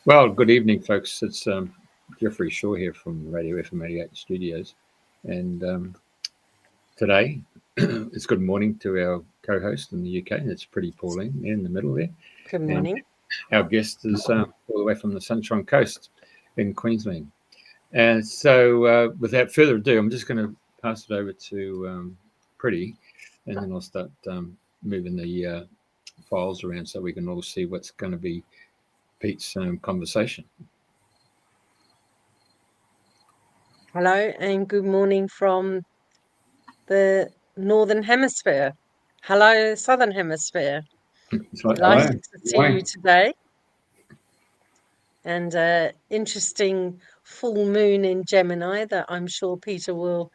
Well, good evening, folks. It's Jeffrey Shaw here from Radio FM88 Studios. And today, it's good morning to our co-host in the UK. It's Priti Pauline in the middle there. Good And morning. our guest is all the way from the Sunshine Coast in Queensland. And so without further ado, I'm just going to pass it over to Priti, and then I'll start moving the files around so we can all see what's going to be Pete's conversation. Hello and good morning from the Northern Hemisphere. Hello, Southern Hemisphere. Delighted to see you today. And interesting full moon in Gemini that I'm sure Peter will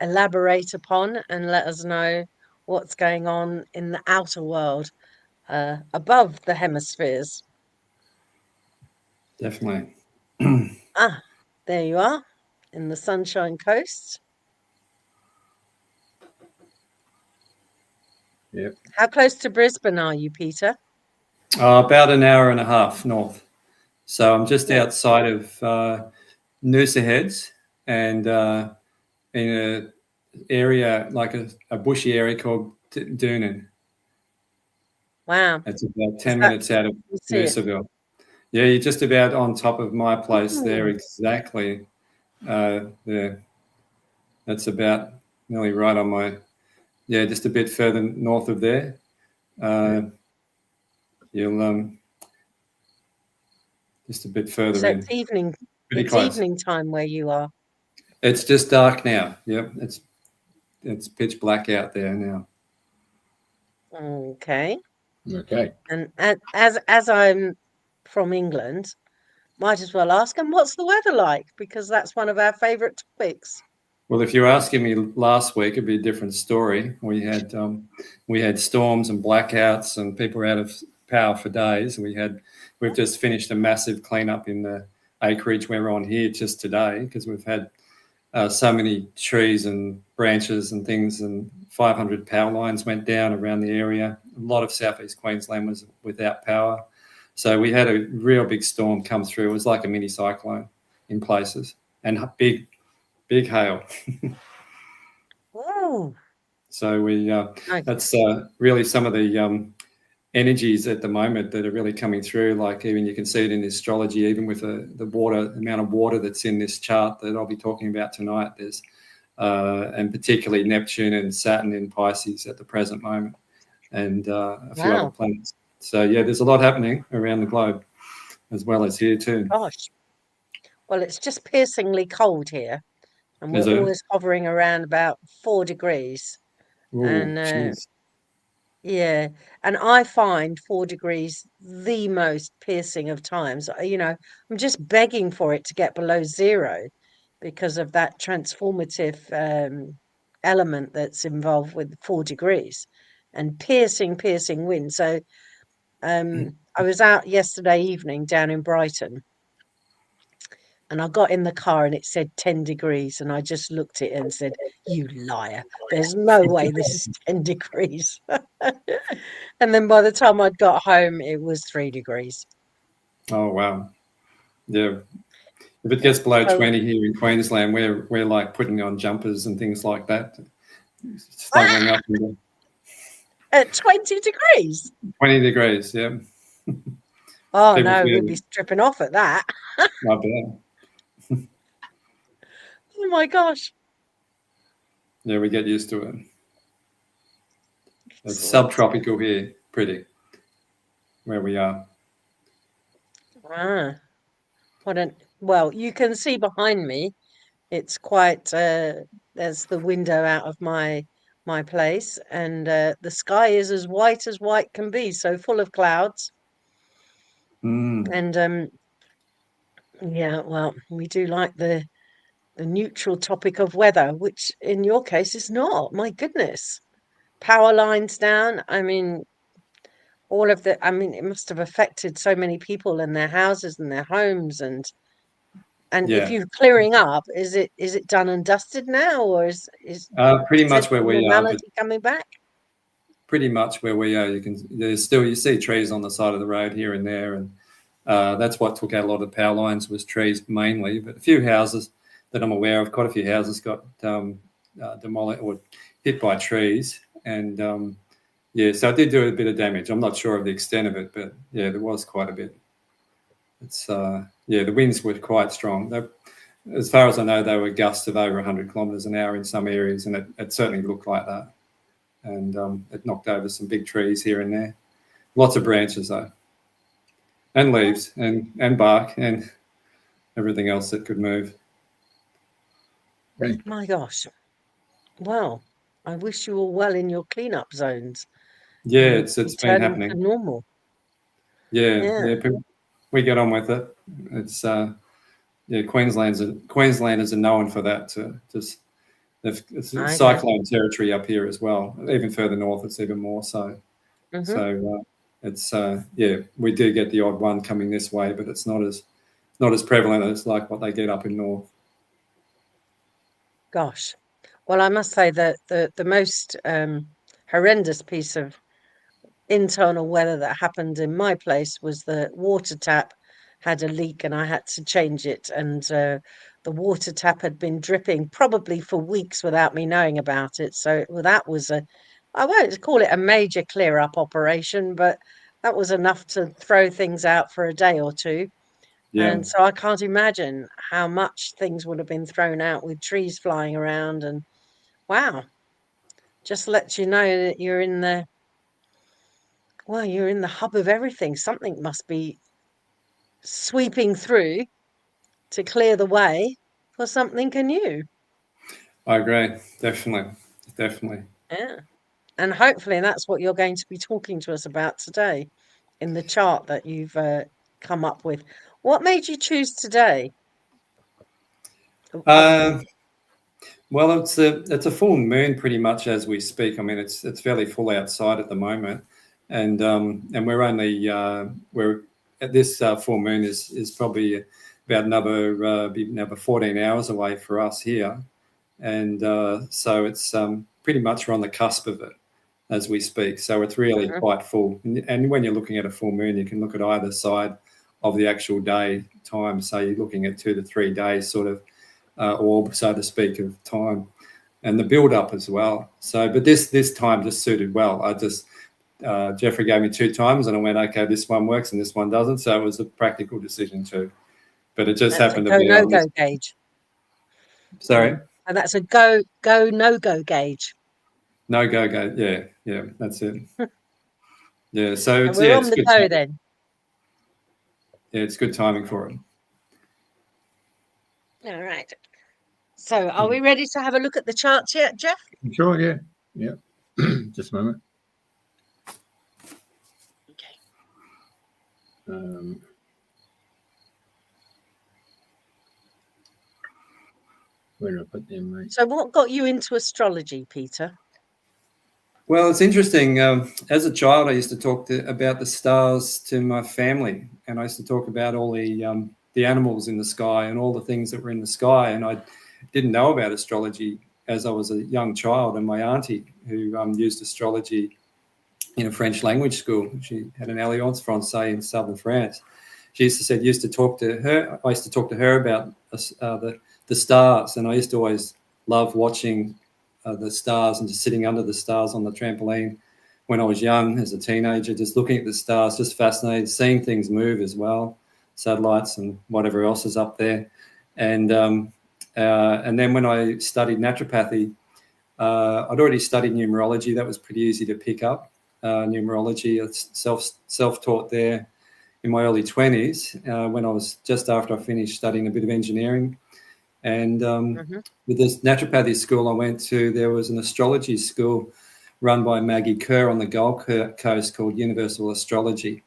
elaborate upon and let us know what's going on in the outer world above the hemispheres. Definitely. There you are in the Sunshine Coast. Yep. How close to Brisbane are you, Peter? About an hour and a half north. So I'm just outside of Noosa Heads and in an area, like a bushy area called Doonan. Wow. It's about 10 minutes out of Noosaville. Yeah, you're just about on top of my place there, exactly there. That's about nearly right on my, just a bit further north of there. You'll just a bit further so in. It's evening. Pretty it's close. Evening time where you are. It's just dark now. Yep, it's pitch black out there now. Okay. And as I'm from England, might as well ask him what's the weather like, because that's one of our favourite topics. Well, if you're asking me last week, it'd be a different story. We had storms and blackouts, and people were out of power for days. We've just finished a massive cleanup in the acreage we're on here just today, because we've had so many trees and branches and things, and 500 power lines went down around the area. A lot of southeast Queensland was without power. So we had a real big storm come through. It was like a mini cyclone in places, and big hail. Oh. So that's really some of the energies at the moment that are really coming through. Like even you can see it in astrology, even with the amount of water that's in this chart that I'll be talking about tonight. There's and particularly Neptune and Saturn in Pisces at the present moment, and a few other planets. So there's a lot happening around the globe, as well as here too. Gosh, well, it's just piercingly cold here, and we're always hovering around about 4 degrees. Ooh, and and I find 4 degrees the most piercing of times. I'm just begging for it to get below zero because of that transformative element that's involved with 4 degrees and piercing wind. So I was out yesterday evening down in Brighton, and I got in the car and it said 10 degrees, and I just looked at it and said, "You liar, there's no way this is 10 degrees." And then by the time I'd got home, it was 3 degrees. Oh, wow. Yeah. If it gets below 20 here in Queensland, we're like putting on jumpers and things like that. Snuggling up. At 20 degrees? 20 degrees, yeah. Oh, no, we'd be stripping off at that. I bet. Oh, my gosh. Yeah, we get used to it. It's subtropical here, pretty, where we are. Well, you can see behind me. It's quite, there's the window out of my place, and the sky is as white can be, so full of clouds. And well, we do like the neutral topic of weather, which in your case is not. My goodness, power lines down. I mean, it must have affected so many people in their houses and their homes, and if you're clearing up, is it done and dusted now, or is pretty much where we are coming back? Pretty much where we are. You see trees on the side of the road here and there, and That's what took out a lot of the power lines, was trees mainly. But a few houses that I'm aware of, quite a few houses got demolished or hit by trees. And so it did do a bit of damage. I'm not sure of the extent of it, but yeah, there was quite a bit. It's the winds were quite strong. As far as I know, they were gusts of over 100 kilometres an hour in some areas, and it certainly looked like that. And it knocked over some big trees here and there. Lots of branches though, and leaves and bark and everything else that could move. Right. My gosh. Well, I wish you all well in your cleanup zones. Yeah, and it's been returning happening. to normal. Yeah. We get on with it. It's Queenslanders are known for that. It's Okay. cyclone territory up here as well. Even further north, it's even more so. Mhm. So it's we do get the odd one coming this way, but it's not as prevalent as like what they get up in north. Gosh. Well, I must say that the most horrendous piece of internal weather that happened in my place was the water tap had a leak and I had to change it. And the water tap had been dripping probably for weeks without me knowing about it. So that was I won't call it a major clear up operation, but that was enough to throw things out for a day or two. Yeah. And so I can't imagine how much things would have been thrown out with trees flying around. And wow, just lets you know that you're in the hub of everything. Something must be sweeping through to clear the way for something new. I agree. Definitely. Yeah. And hopefully that's what you're going to be talking to us about today in the chart that you've come up with. What made you choose today? Well, it's a full moon pretty much as we speak. I mean, it's fairly full outside at the moment, and we're only we're at this full moon is probably about another 14 hours away for us here, and so it's pretty much we're on the cusp of it as we speak. So it's really quite full, and when you're looking at a full moon, you can look at either side of the actual day time. So you're looking at 2 to 3 days sort of orb, so to speak, of time, and the build up as well. So, but this time just suited well. I just Jeffrey gave me 2 times, and I went, okay, this one works and this one doesn't. So it was a practical decision too. But it just happened to be no on go this. gauge. Sorry. And that's a go no go gauge. No go. Yeah, that's it. Yeah, so and we're on the go then. Yeah, it's good timing for it. All right. So are we ready to have a look at the charts yet, Jeff? Sure, yeah. Just a moment. Okay. Where did I put them, mate? So what got you into astrology, Peter? Well, it's interesting. As a child, I used to talk about the stars to my family, and I used to talk about all the animals in the sky and all the things that were in the sky. And I didn't know about astrology as I was a young child. And my auntie, who used astrology in a French language school, she had an Alliance Française in southern France. She used to talk to her. I used to talk to her about the stars, and I used to always love watching the stars and just sitting under the stars on the trampoline when I was young as a teenager, just looking at the stars, just fascinated, seeing things move as well, satellites and whatever else is up there. And then when I studied naturopathy, I'd already studied numerology. That was pretty easy to pick up. Numerology, it's self-taught there in my early 20s when I was just after I finished studying a bit of engineering. And with this naturopathy school I went to, there was an astrology school run by Maggie Kerr on the Gold Coast called Universal Astrology.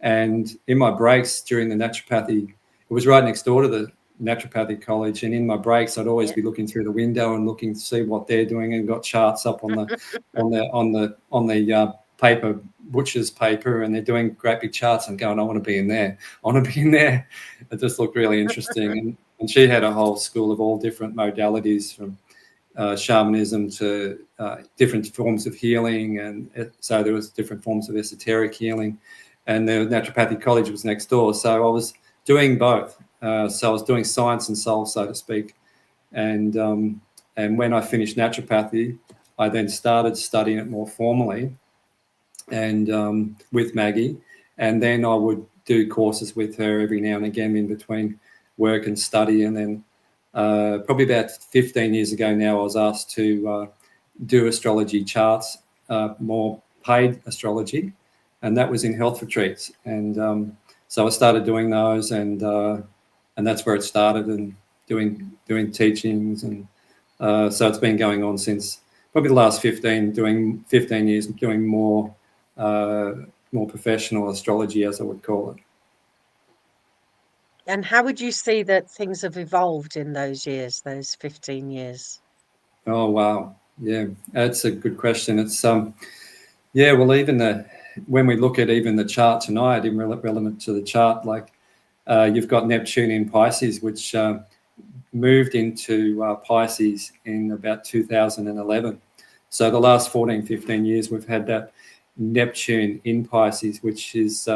And in my breaks during the naturopathy, it was right next door to the naturopathy college. And in my breaks, I'd always be looking through the window and looking to see what they're doing, and got charts up on the paper, butcher's paper, and they're doing great big charts and going, I want to be in there. It just looked really interesting. And she had a whole school of all different modalities, from shamanism to different forms of healing. And so there was different forms of esoteric healing. and the naturopathic college was next door. So I was doing both. So I was doing science and soul, so to speak. And when I finished naturopathy, I then started studying it more formally, and with Maggie, and then I would do courses with her every now and again in between work and study. And then probably about 15 years ago now, I was asked to do astrology charts, more paid astrology, and that was in health retreats. And so I started doing those, and that's where it started, and doing teachings, and so it's been going on since probably the last 15 years, doing more professional astrology, as I would call it. And how would you see that things have evolved in those years, those 15 years? Oh, wow. Yeah, that's a good question. It's yeah, well, even when we look at even the chart tonight, even relevant to the chart, like you've got Neptune in Pisces, which moved into Pisces in about 2011. So the last 14, 15 years, we've had that Neptune in Pisces, which is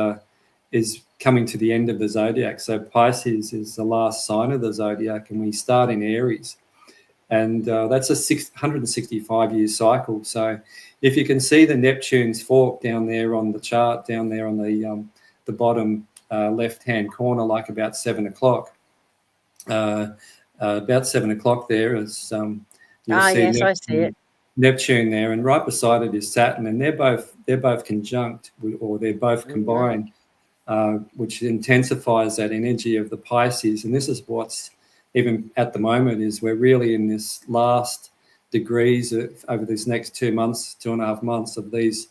coming to the end of the zodiac. So Pisces is the last sign of the zodiac, and we start in Aries. And that's a 165-year cycle. So if you can see the Neptune's fork down there on the chart, down there on the bottom left-hand corner, like about 7 o'clock, about 7 o'clock there is you'll see yes, I see it. Neptune there, and right beside it is Saturn, and they're both conjunct, or they're both combined, which intensifies that energy of the Pisces. And this is what's even at the moment is we're really in this last degrees over this next 2 months, 2.5 months of these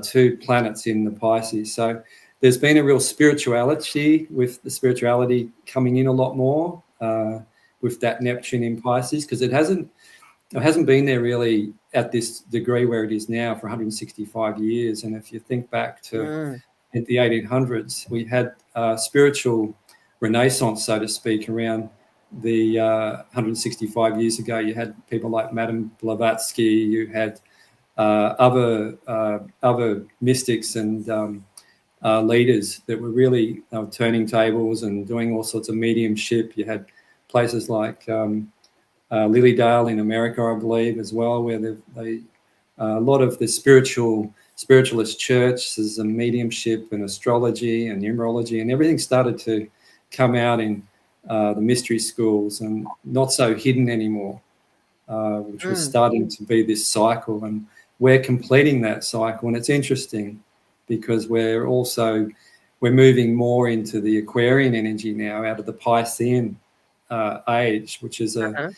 two planets in the Pisces. So there's been a real spirituality, with the spirituality coming in a lot more with that Neptune in Pisces, because it hasn't been there really at this degree where it is now for 165 years. And if you think back to in the 1800s, we had spiritual renaissance, so to speak, around the 165 years ago. You had people like Madame Blavatsky, you had other mystics and leaders that were really turning tables and doing all sorts of mediumship. You had places like Lilydale in America, I believe, as well, where a lot of the spiritualist churches and mediumship and astrology and numerology and everything started to come out in the mystery schools, and not so hidden anymore, which was starting to be this cycle. And we're completing that cycle, and it's interesting because we're moving more into the Aquarian energy now, out of the Piscean age, which is a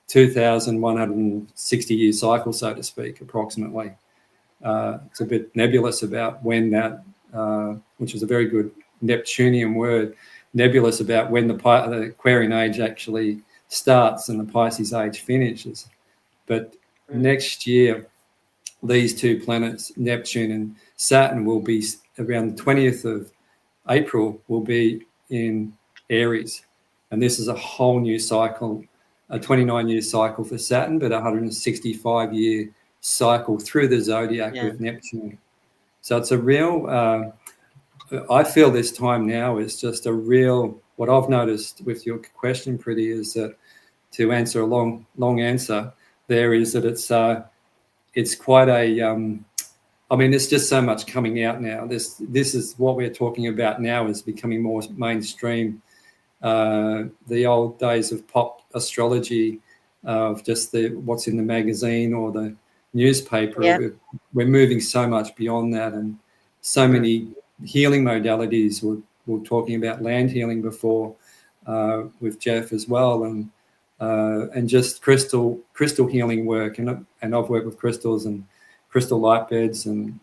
2,160-year cycle, so to speak, approximately. It's a bit nebulous about when that, which is a very good Neptunian word, nebulous about when the Aquarian age actually starts and the Pisces age finishes. But next year, these two planets, Neptune and Saturn, will be around the 20th of April, will be in Aries. And this is a whole new cycle, a 29-year cycle for Saturn, but a 165-year cycle through the zodiac with Neptune. So it's a real, I feel this time now is just a real, what I've noticed with your question, Priti, is that, to answer a long answer there, is that it's quite a, I mean, there's just so much coming out now. This is what we're talking about now, is becoming more mainstream. The old days of pop astrology, of just what's in the magazine or the newspaper, we're moving so much beyond that, and so many healing modalities. We're talking about land healing before with Jeff as well, and just crystal healing work, and I've worked with crystals and crystal light beds and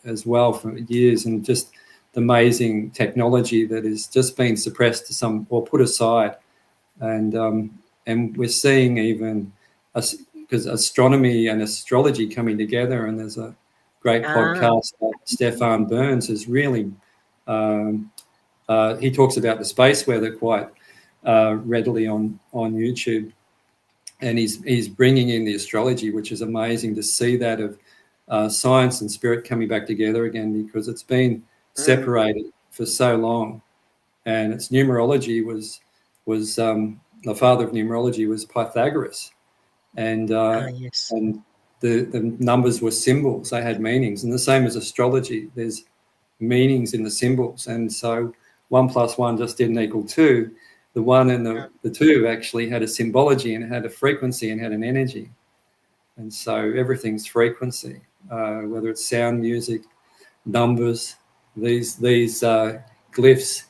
as well for years, and just the amazing technology that is just being suppressed to some, or put aside, and we're seeing even because astronomy and astrology coming together, and there's a great podcast that Stefan Burns is really he talks about the space weather quite readily on YouTube, and he's bringing in the astrology, which is amazing to see that of science and spirit coming back together again, because it's been separated for so long. And its numerology was the father of numerology was Pythagoras, and Yes. and the numbers were symbols. They had meanings, and the same as astrology. There's meanings in the symbols, and so 1 + 1 just didn't equal 2. The 1 and the 2 actually had a symbology and had a frequency and had an energy, and so everything's frequency, whether it's sound, music, numbers, these glyphs.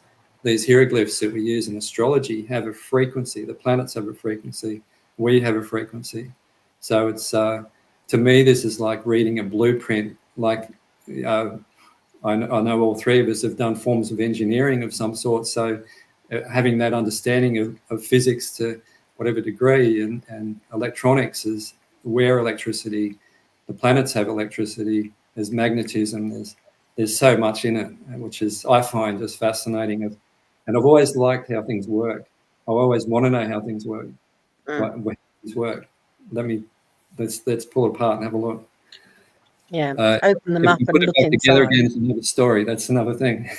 These hieroglyphs that we use in astrology have a frequency. The planets have a frequency. We have a frequency. So it's to me, this is like reading a blueprint. Like I know all three of us have done forms of engineering of some sort. So having that understanding of physics to whatever degree and electronics is where electricity, the planets have electricity. There's magnetism. There's so much in it, which is I find just fascinating. And I've always liked how things work. I always want to know how things work. How things work. Let's pull it apart and have a look. Yeah, open them up and put it look back together inside. again is another story. That's another thing.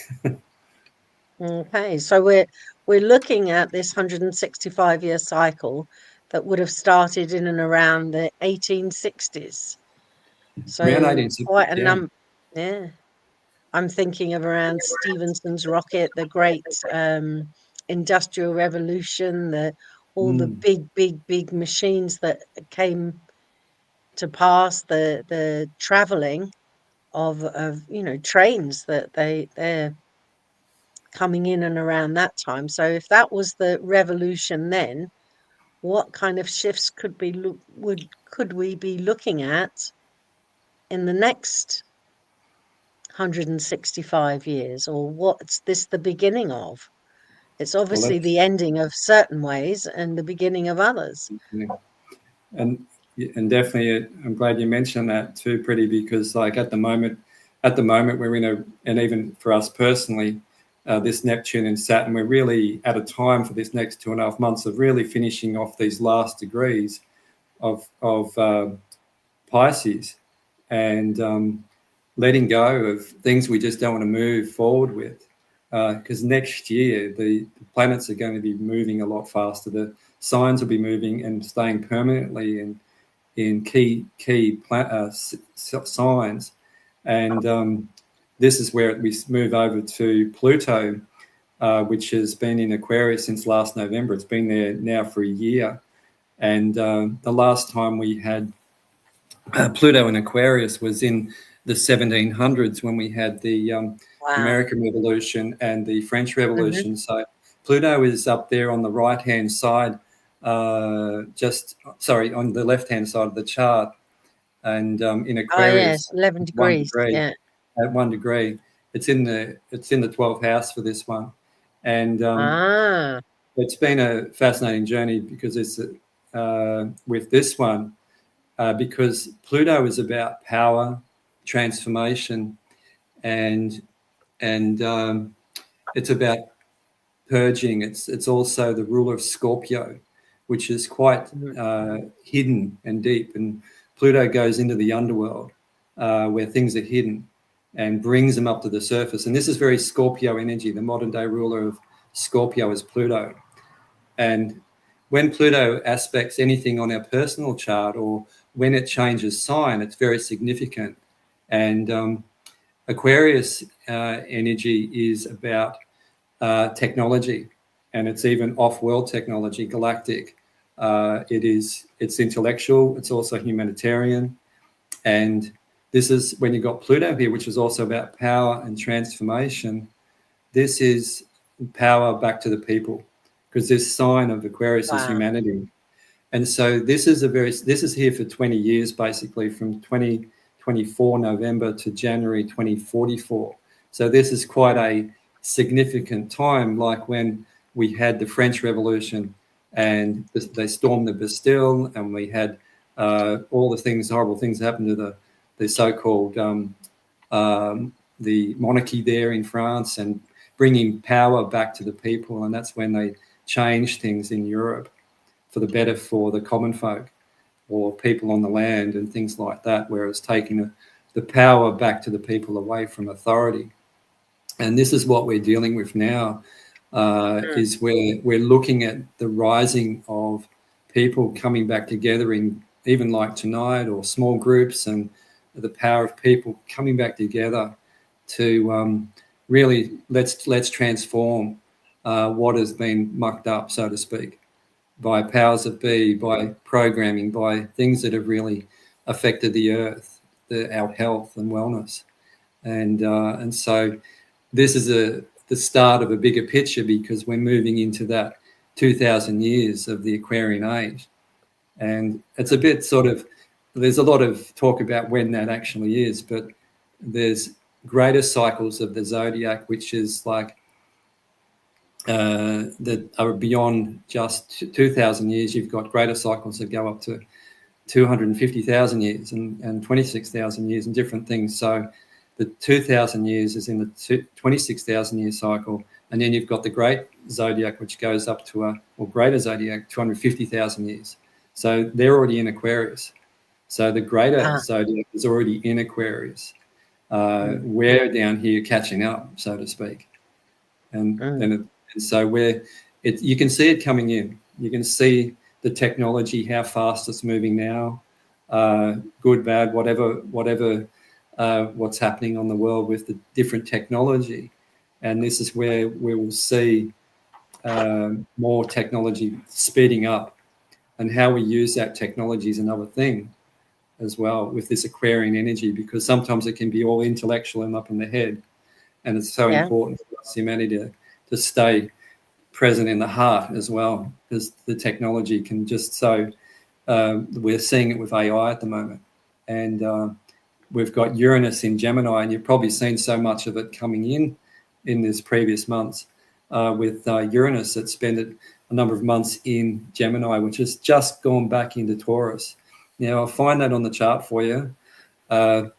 Okay, so we're looking at this 165-year cycle that would have started in and around the 1860s. So Around 1860, quite a yeah. number. Yeah. I'm thinking of around Stephenson's rocket, the great industrial revolution, all the big machines that came to pass, the traveling of trains that they're coming in and around that time. So if that was the revolution then, what kind of shifts could we be looking at in the next 165 years, or what's this the beginning of? It's obviously the ending of certain ways and the beginning of others. And definitely, I'm glad you mentioned that too, Priti, because like at the moment we're in and even for us personally, this Neptune and Saturn, we're really at a time for this next 2.5 months of really finishing off these last degrees of Pisces and letting go of things we just don't want to move forward with. Because next year the planets are going to be moving a lot faster. The signs will be moving and staying permanently in key signs, and this is where we move over to Pluto, which has been in Aquarius since last November. It's been there now for a year, and the last time we had Pluto in Aquarius was in the 1700s when we had the American Revolution and the French Revolution. So Pluto is up there on the right-hand side, on the left-hand side of the chart, and in Aquarius, 11 degrees, 1 degree, yeah, at 1 degree. It's in the 12th house for this one, and it's been a fascinating journey because it's with this one. Because Pluto is about power, transformation, and it's about purging. It's also the ruler of Scorpio, which is quite hidden and deep. And Pluto goes into the underworld where things are hidden and brings them up to the surface. And this is very Scorpio energy. The modern day ruler of Scorpio is Pluto. And when Pluto aspects anything on our personal chart or when it changes sign, it's very significant. And Aquarius energy is about technology, and it's even off-world technology, galactic. It's intellectual. It's also humanitarian. And this is when you've got Pluto here, which is also about power and transformation. This is power back to the people, because this sign of Aquarius is humanity. And so this is here for 20 years, basically, from 2024 November to January 2044. So this is quite a significant time, like when we had the French Revolution and they stormed the Bastille, and we had all the horrible things that happened to the so-called the monarchy there in France, and bringing power back to the people. And that's when they changed things in Europe for the better for the common folk or people on the land and things like that, where it's taking the power back to the people away from authority. And this is what we're dealing with now, is where we're looking at the rising of people coming back together in even like tonight or small groups, and the power of people coming back together to really let's transform what has been mucked up, so to speak, by powers that be, by programming, by things that have really affected the earth, our health and wellness. And so this is the start of a bigger picture, because we're moving into that 2,000 years of the Aquarian age. And it's a bit sort of, there's a lot of talk about when that actually is, but there's greater cycles of the zodiac, which is like that are beyond just 2,000 years. You've got greater cycles that go up to 250,000 years and 26,000 years and different things. So the 2,000 years is in the 26,000 year cycle. And then you've got the great zodiac, which goes up to or greater zodiac, 250,000 years. So they're already in Aquarius. So the greater zodiac is already in Aquarius. We're down here catching up, so to speak. And so you can see it coming in. You can see the technology, how fast it's moving now, good, bad, whatever what's happening on the world with the different technology. And this is where we will see more technology speeding up, and how we use that technology is another thing as well with this Aquarian energy, because sometimes it can be all intellectual and up in the head. And it's so important for us humanity to stay present in the heart as well, because the technology can just we're seeing it with AI at the moment. And we've got Uranus in Gemini, and you've probably seen so much of it coming in this previous months with Uranus that spent a number of months in Gemini, which has just gone back into Taurus. Now, I'll find that on the chart for you. I'm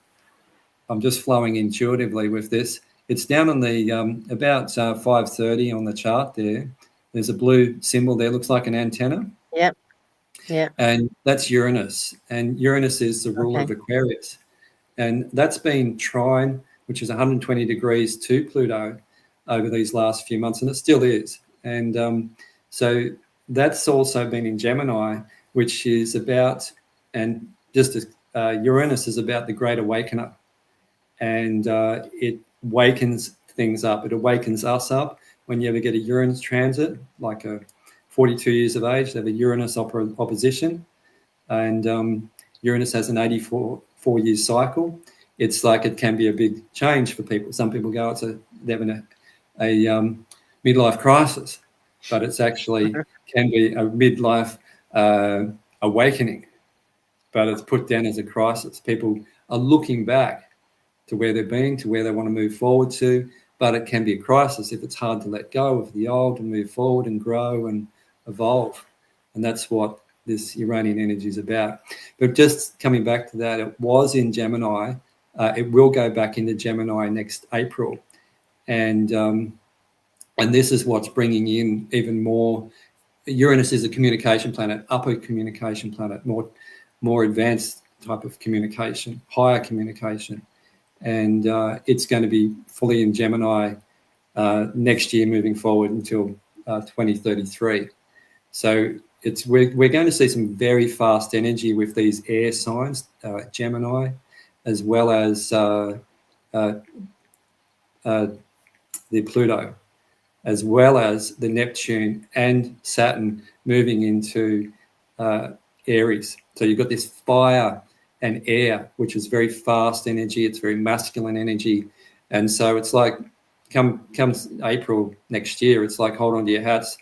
just flowing intuitively with this. It's down on the about 5:30 on the chart there. There's a blue symbol there, looks like an antenna. Yep. Yeah. And that's Uranus. And Uranus is the ruler of Aquarius. And that's been trine, which is 120 degrees to Pluto over these last few months, and it still is. And so that's also been in Gemini, which is about, and just as Uranus is about the great awakener. And it wakens things up. It awakens us up. When you ever get a Uranus transit, like a 42 years of age, they have a Uranus opposition. And Uranus has an 84-year cycle. It's like it can be a big change for people. Some people go, they're having a midlife crisis, but it's actually can be a midlife awakening, but it's put down as a crisis. People are looking back to where they've been, to where they want to move forward to, but it can be a crisis if it's hard to let go of the old and move forward and grow and evolve. And that's what this Uranian energy is about. But just coming back to that, it was in Gemini. It will go back into Gemini next April. And this is what's bringing in even more. Uranus is a communication planet, upper communication planet, more advanced type of communication, higher communication. And it's going to be fully in Gemini next year, moving forward until 2033. So we're going to see some very fast energy with these air signs, Gemini, as well as the Pluto, as well as the Neptune and Saturn moving into Aries. So you've got this fire and air, which is very fast energy. It's very masculine energy. And so it's like comes April next year, it's like hold on to your hats,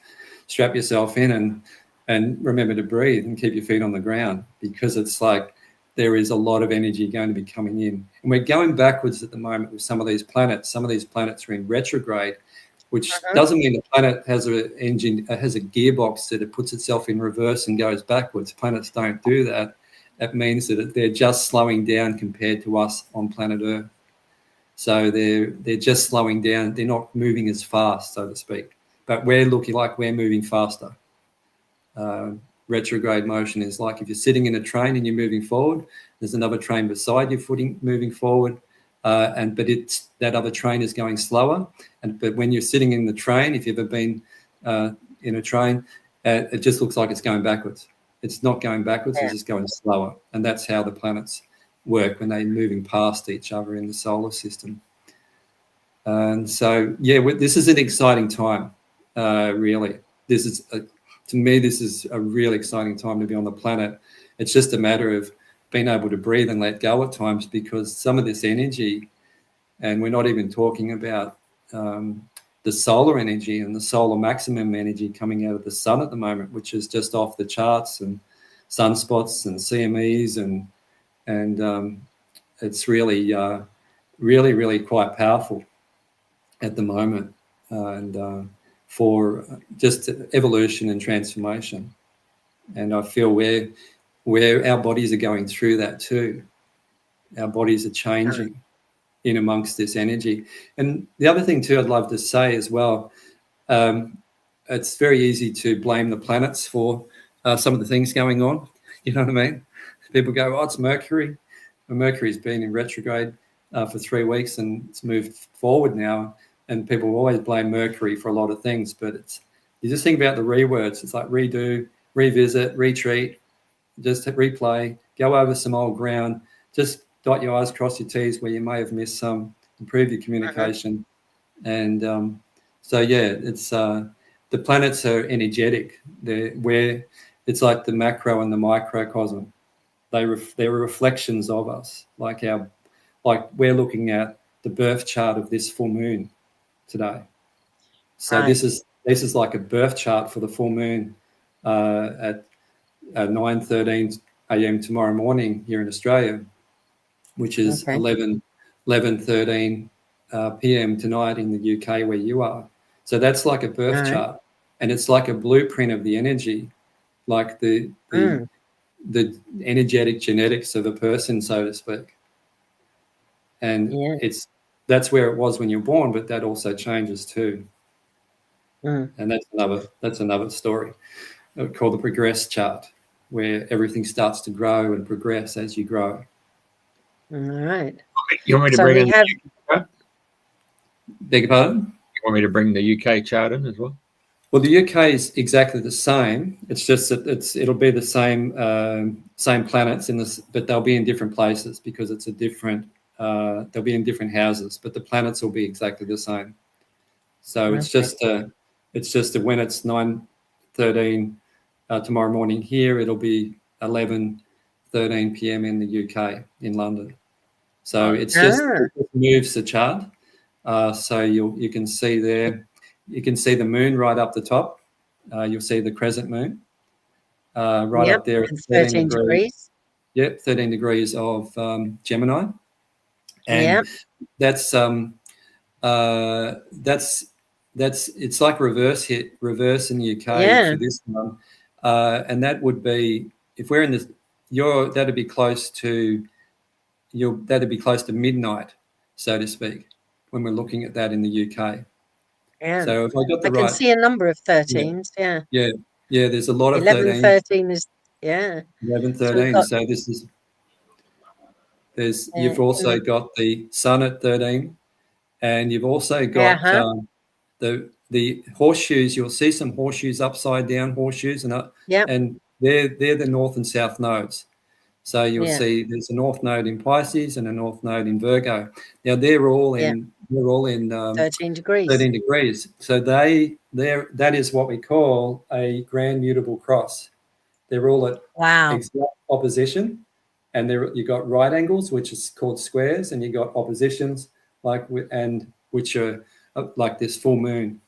strap yourself in and remember to breathe and keep your feet on the ground, because it's like there is a lot of energy going to be coming in. And we're going backwards at the moment with some of these planets. Some of these planets are in retrograde, which doesn't mean the planet has a gearbox that it puts itself in reverse and goes backwards. Planets don't do that. That means that they're just slowing down compared to us on planet Earth. So they're just slowing down. They're not moving as fast, so to speak. But we're looking like we're moving faster. Retrograde motion is like if you're sitting in a train and you're moving forward, there's another train beside you moving forward. but it's that other train is going slower. But when you're sitting in the train, if you've ever been in a train, it just looks like it's going backwards. It's not going backwards, it's just going slower. And that's how the planets work when they're moving past each other in the solar system. And so, this is an exciting time, really. This is, to me, this is a really exciting time to be on the planet. It's just a matter of being able to breathe and let go at times, because some of this energy, and we're not even talking about the solar energy and the solar maximum energy coming out of the sun at the moment, which is just off the charts, and sunspots and CMEs, and it's really, really quite powerful at the moment, and for just evolution and transformation. And I feel where our bodies are going through that too. Our bodies are changing in amongst this energy. And the other thing too I'd love to say as well, it's very easy to blame the planets for some of the things going on. You know what I mean? People go, oh, it's Mercury. Well, Mercury's been in retrograde for 3 weeks and it's moved forward now. And people always blame Mercury for a lot of things, but you just think about the rewords. It's like redo, revisit, retreat, just replay, go over some old ground, just dot your I's, cross your T's where you may have missed some, improve your communication. And it's the planets are energetic. It's like the macro and the microcosm. They're reflections of us, like we're looking at the birth chart of this full moon today. So this is like a birth chart for the full moon at 9:13 a.m. tomorrow morning here in Australia, which is 11:13 p.m. tonight in the UK where you are. So that's like a birth chart, and it's like a blueprint of the energy, like the energetic genetics of a person, so to speak. And that's where it was when you're born, but that also changes too. And that's another story called the progress chart, where everything starts to grow and progress as you grow. All right. You want me to So bring we in have- the UK? Beg your pardon? You want me to bring the UK chart in as well? Well, the UK is exactly the same. It's just that it'll be the same planets but they'll be in different places because it's a different. They'll be in different houses, but the planets will be exactly the same. So it's just when it's 9:13 tomorrow morning here, it'll be 11:13 p.m. in the UK in London. So it moves the chart. So you can see there, you can see the moon right up the top. You'll see the crescent moon up there at 13 degrees. Yep, 13 degrees of Gemini. And that's it's like reverse in the UK for this one. And that would be, if we're in this, that'd be close to midnight, so to speak, when we're looking at that in the UK. Yeah. So if I got I can see a number of 13s. Yeah. There's a lot of 11:13 is 11:13. So this is you've also got the sun at 13, and you've also got the horseshoes. You'll see some horseshoes, upside down horseshoes, and they're the north and south nodes. So you'll see there's a north node in Pisces and a north node in Virgo. Now they're all in 13 degrees. 13 degrees. So that is what we call a grand mutable cross. They're all at exact opposition, and you got right angles, which is called squares, and you got oppositions which are like this full moon.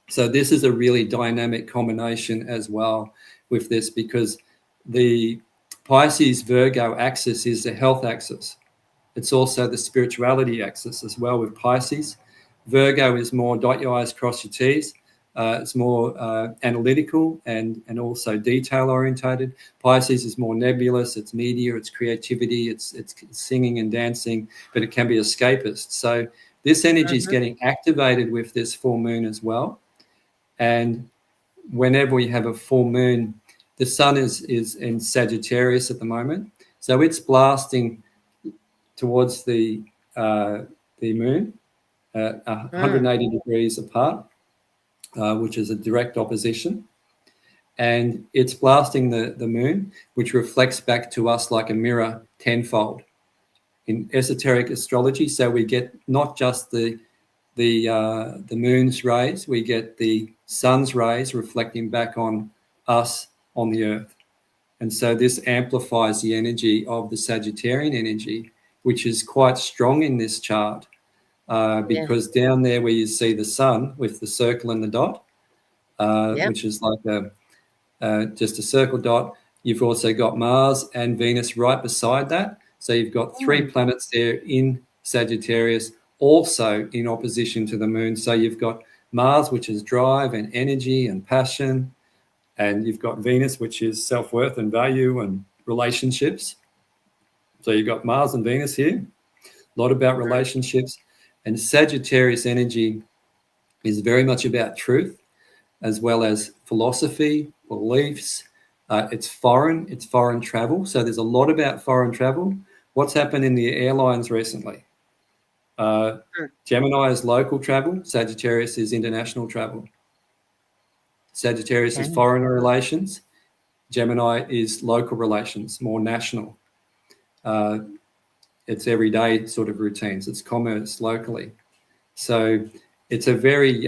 So this is a really dynamic combination as well with this, because the Pisces Virgo axis is the health axis. It's also the spirituality axis as well with Pisces. Virgo is more dot your I's, cross your T's. It's more analytical and also detail orientated. Pisces is more nebulous. It's media. It's creativity. It's singing and dancing, but it can be escapist. So this energy is getting activated with this full moon as well. And whenever we have a full moon, the sun is in Sagittarius at the moment, so it's blasting towards the the moon, 180 degrees apart, which is a direct opposition. And it's blasting the moon, which reflects back to us like a mirror tenfold in esoteric astrology. So we get not just the moon's rays, we get the sun's rays reflecting back on us on the earth. And so this amplifies the energy of the Sagittarian energy, which is quite strong in this chart, because down there where you see the sun with the circle and the dot, which is like just a circle dot, you've also got Mars and Venus right beside that. So you've got 3 planets there in Sagittarius, also in opposition to the moon. So you've got Mars, which is drive and energy and passion, and you've got Venus, which is self-worth and value and relationships. So you've got Mars and Venus here, a lot about relationships. And Sagittarius energy is very much about truth, as well as philosophy, beliefs. It's foreign travel. So there's a lot about foreign travel. What's happened in the airlines recently? Gemini is local travel. Sagittarius is international travel. Sagittarius is foreign relations. Gemini is local relations, more national. It's everyday sort of routines. It's commerce locally. So it's a very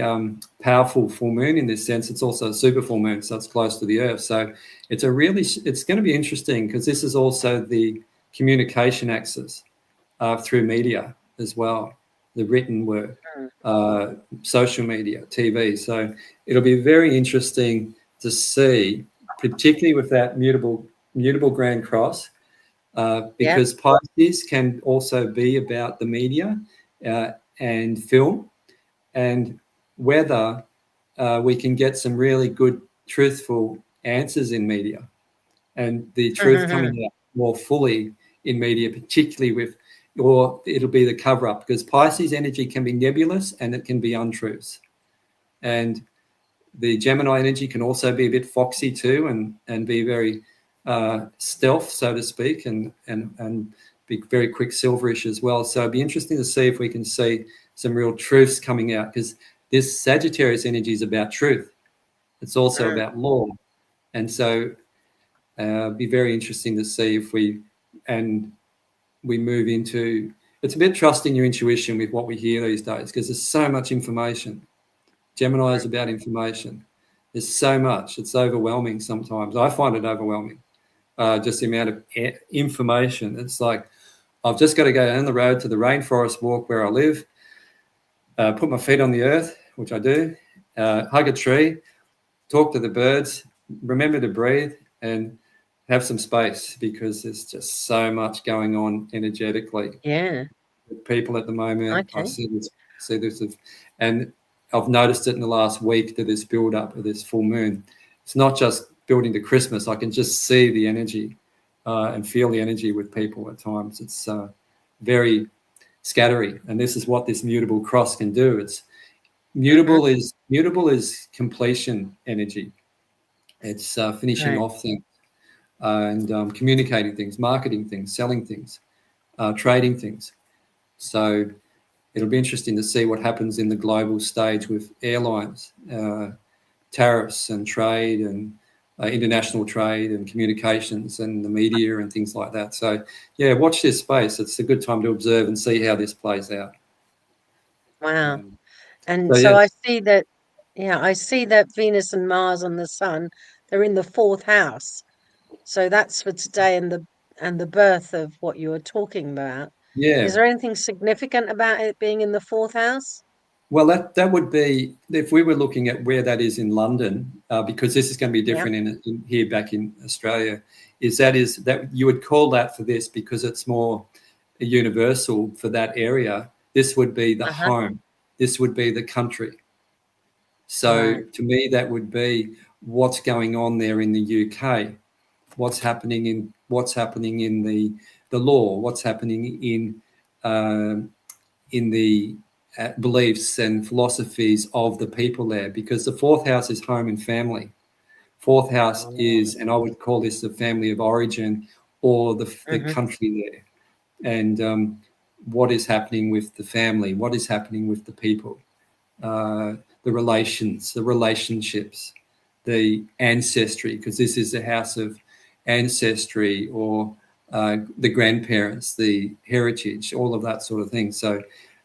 powerful full moon in this sense. It's also a super full moon, so it's close to the Earth. So it's going to be interesting because this is also the communication axis through media as well, the written word, social media, TV. So it'll be very interesting to see, particularly with that mutable grand cross, because Pisces can also be about the media and film, and whether we can get some really good, truthful answers in media, and the truth coming out more fully in media, particularly or it'll be the cover-up, because Pisces energy can be nebulous and it can be untruths. And the Gemini energy can also be a bit foxy too, and be very stealth, so to speak, and be very quicksilverish as well. So it'd be interesting to see if we can see some real truths coming out, because this Sagittarius energy is about truth. It's also about law. And so it'd be very interesting to see if we move into, it's a bit trusting your intuition with what we hear these days, because there's so much information. Gemini is about information. There's so much. It's overwhelming sometimes. I find it overwhelming, just the amount of information. It's like, I've just got to go down the road to the rainforest walk where I live, put my feet on the earth, which I do, hug a tree, talk to the birds, remember to breathe, and have some space, because there's just so much going on energetically. With people at the moment. I see this, and I've noticed it in the last week, that this build up of this full moon. It's not just building to Christmas. I can just see the energy and feel the energy with people at times. It's very scattery, and this is what this mutable cross can do. It's mutable is completion energy. It's finishing off things, and communicating things, marketing things, selling things, trading things. So it'll be interesting to see what happens in the global stage with airlines, tariffs and trade, and international trade and communications and the media and things like that. So, watch this space. It's a good time to observe and see how this plays out. Wow. And so I see that, I see that Venus and Mars and the Sun, they're in the 4th house. So that's for today and the birth of what you were talking about. Is there anything significant about it being in the 4th house? Well, that would be, if we were looking at where that is in London, because this is going to be different in here back in Australia, is that you would call that for this, because it's more universal for that area. This would be the home. This would be the country. So to me, that would be what's going on there in the UK, what's happening in the law, what's happening in the beliefs and philosophies of the people there, because the 4th house is home and family. 4th house is, and I would call this the family of origin, or the country there. And what is happening with the family, what is happening with the people, the relations, the relationships, the ancestry, because this is the house of ancestry, or the grandparents, the heritage, all of that sort of thing. So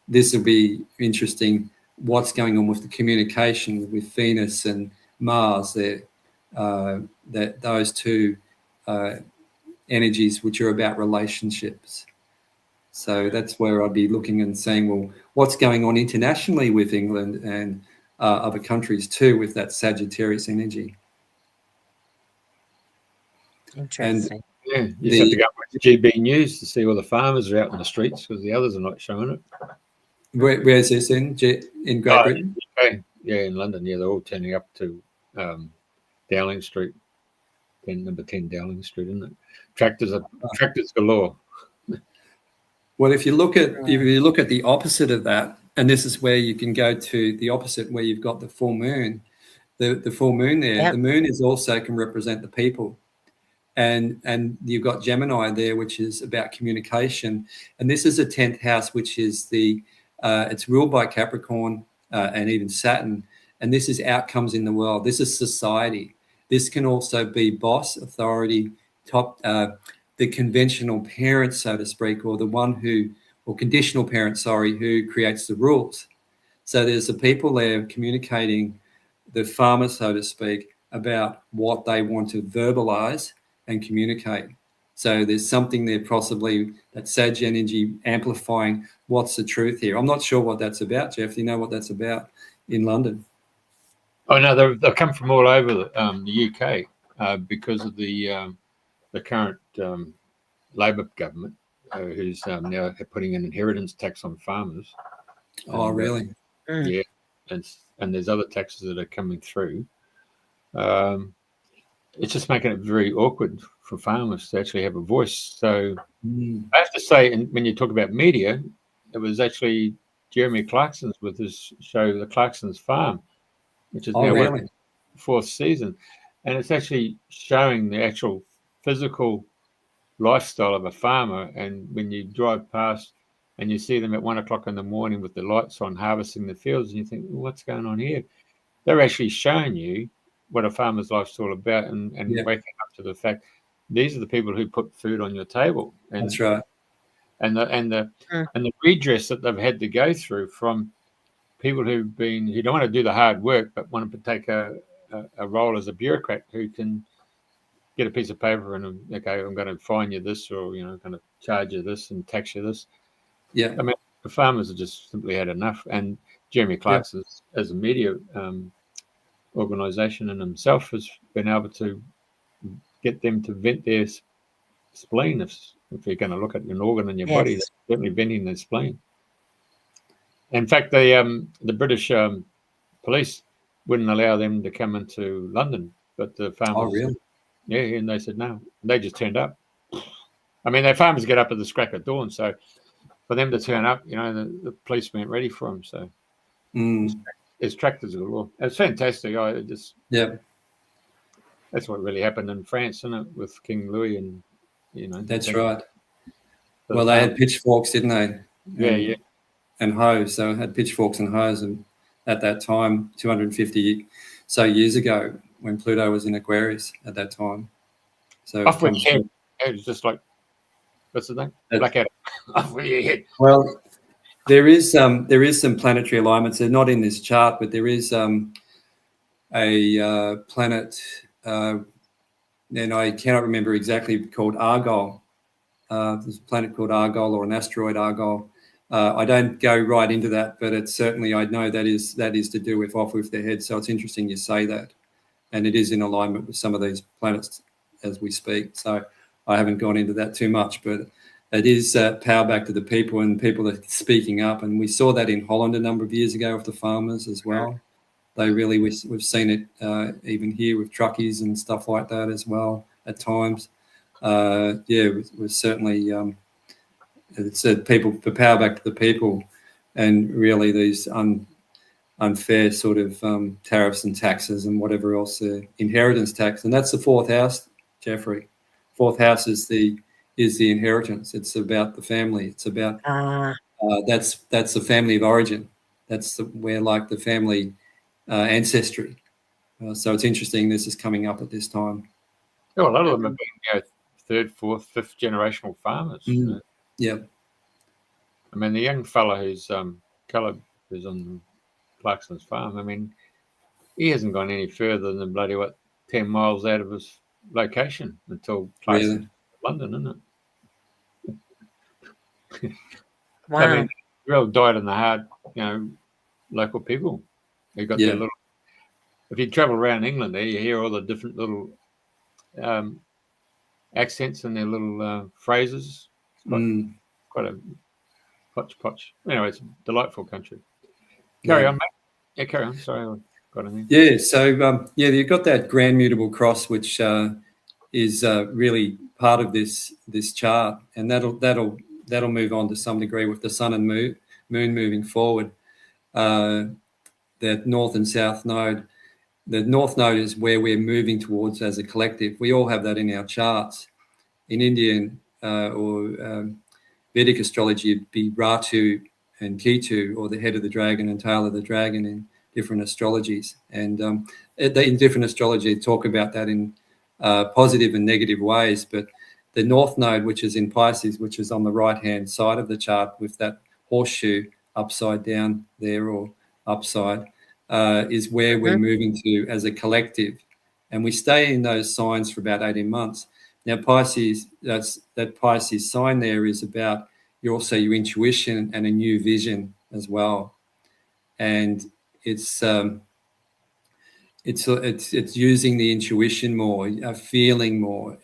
this will be interesting, what's going on with the communication with Venus and Mars there, that those two energies which are about relationships. So that's where I'd be looking and saying, well, what's going on internationally with England and other countries too with that Sagittarius energy. Interesting. Yeah, you just have to go watch GB News to see all the farmers are out in the streets, because the others are not showing it. Where's this in Great Britain? Okay. Yeah, in London. Yeah, they're all turning up to Dowling Street, number 10 Dowling Street, isn't it? Tractors galore. Well, if you look at the opposite of that, and this is where you can go to the opposite, where you've got the full moon, the full moon there. Yep. The moon is also can represent the people, and you've got Gemini there, which is about communication, and this is a 10th house, which is it's ruled by Capricorn and even Saturn, and this is outcomes in the world. This is society. This can also be boss, authority, top. The conventional parent, so to speak, or the one or conditional parent, who creates the rules. So there's the people there communicating, the farmer, so to speak, about what they want to verbalize and communicate. So there's something there, possibly that Sag energy amplifying what's the truth here. I'm not sure what that's about, Jeff. Do you know what that's about in London? Oh, no, they've come from all over the UK because of the current Labor government, who's now putting an inheritance tax on farmers. Oh, really? Yeah, and there's other taxes that are coming through. It's just making it very awkward for farmers to actually have a voice. So I have to say, and when you talk about media, it was actually Jeremy Clarkson's with his show, The Clarkson's Farm, which is now really? the 4th season. And it's actually showing the actual physical lifestyle of a farmer. And when you drive past and you see them at 1 o'clock in the morning with the lights on harvesting the fields, and you think, well, what's going on here? They're actually showing you what a farmer's life's all about, and waking up to the fact these are the people who put food on your table. And, that's right. And the redress that they've had to go through from people who don't want to do the hard work but want to take a role as a bureaucrat who can get a piece of paper and, okay, I'm going to fine you this, or, I'm going to charge you this and tax you this. Yeah. I mean, the farmers have just simply had enough. And Jeremy Clarkson, as a media organisation, and himself has been able to get them to vent their spleen. If you're going to look at an organ in your body, they're certainly venting their spleen. In fact, the British police wouldn't allow them to come into London, but the farmers. Oh, really? Yeah, and they said no. They just turned up. I mean, their farmers get up at the crack of dawn, so for them to turn up, the police weren't ready for them. So there's tractors galore. It's fantastic. That's what really happened in France, isn't it, with King Louis and That's right. Well, they had pitchforks, didn't they? Yeah. And hoes. So had pitchforks and hoes, and at that time, 250 so years ago, when Pluto was in Aquarius at that time. So off with your head. It was just like, what's the name? Blackadder. Off with your head. Well, there is some planetary alignments. They're not in this chart, but there is a planet, and I cannot remember exactly, called Argol. There's a planet called Argol, or an asteroid Argol. I don't go right into that, but it's certainly, I know that is to do with off with their head. So it's interesting you say that, and it is in alignment with some of these planets as we speak. So I haven't gone into that too much, but it is power back to the people, and people are speaking up. And we saw that in Holland a number of years ago with the farmers as well. They really, we've seen it even here with truckies and stuff like that as well at times. We're certainly, it said people, for power back to the people, and really these unfair sort of tariffs and taxes and whatever else, inheritance tax. And that's the 4th house, Jeffrey. 4th house is the is the inheritance. It's about the family. It's about that's the family of origin. That's where like the family ancestry. So it's interesting. This is coming up at this time. Oh, a lot of them have been third, fourth, fifth generational farmers. You know? Yeah. I mean, the young fella who's Caleb, who's on Clarkson's farm. I mean, he hasn't gone any further than bloody 10 miles out of his location until Clarkson, London, isn't it? Wow. I mean, real died in the heart, local people. They got their little. If you travel around England, there you hear all the different little accents and their little phrases. It's quite a potch. Anyway, it's a delightful country. Carry on, mate. Yeah, carry on. Sorry, I got in there. Yeah, so you've got that grand mutable cross, which is really part of this chart, and that'll move on to some degree with the sun and moon moving forward. That north and south node. The north node is where we're moving towards as a collective. We all have that in our charts. In Indian or Vedic astrology, it'd be Ratu and Ketu, or the head of the dragon and tail of the dragon in different astrologies. And in different astrology, talk about that in positive and negative ways. But the north node, which is in Pisces, which is on the right-hand side of the chart with that horseshoe upside down there or upside, is where we're moving to as a collective. And we stay in those signs for about 18 months. Now, Pisces, that Pisces sign there is about your intuition and a new vision as well. And it's using the intuition more, feeling more,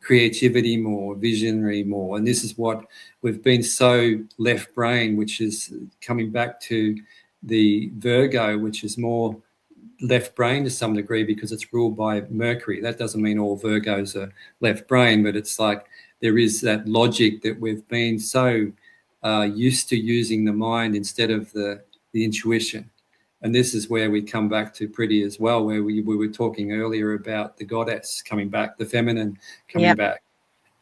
creativity more, visionary more. And this is what we've been so left brain, which is coming back to the Virgo, which is more left brain to some degree because it's ruled by Mercury. That doesn't mean all Virgos are left brain, but it's like there is that logic that we've been so used to using the mind instead of the intuition. And this is where we come back to Priti as well, where we were talking earlier about the goddess coming back, the feminine coming back.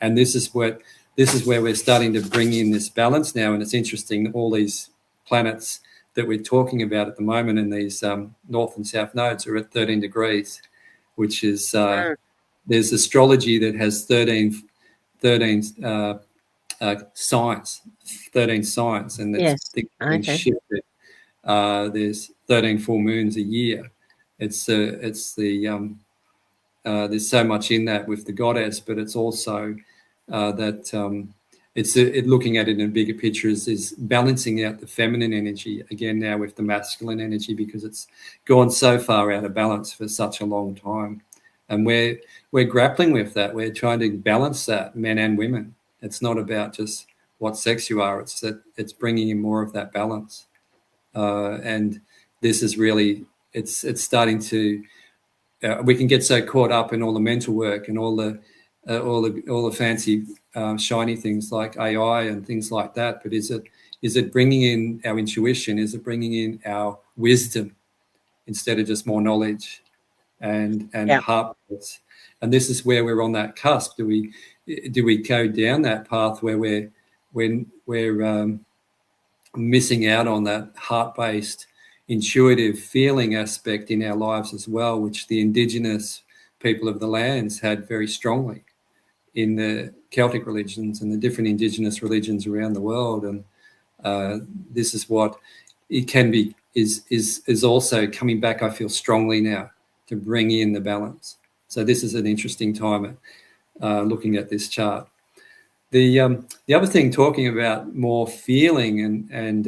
And this is where we're starting to bring in this balance now. And it's interesting, all these planets that we're talking about at the moment in these north and south nodes are at 13 degrees, which is there's astrology that has 13 signs, and it's been shifted. There's 13 full moons a year. It's the there's so much in that with the goddess, but it's also that it's looking at it in a bigger picture is balancing out the feminine energy again now with the masculine energy, because it's gone so far out of balance for such a long time, and we're grappling with that. We're trying to balance that, men and women. It's not about just what sex you are. It's that it's bringing in more of that balance. And this is really it's starting to we can get so caught up in all the mental work and all the fancy shiny things like AI and things like that, but is it bringing in our intuition? Is it bringing in our wisdom instead of just more knowledge and heartbeats? And this is where we're on that cusp. Do we go down that path where we're missing out on that heart-based intuitive feeling aspect in our lives as well, which the indigenous people of the lands had very strongly in the Celtic religions and the different indigenous religions around the world. And this is what it can be is also coming back, I feel strongly now, to bring in the balance. So this is an interesting time looking at this chart. The other thing, talking about more feeling and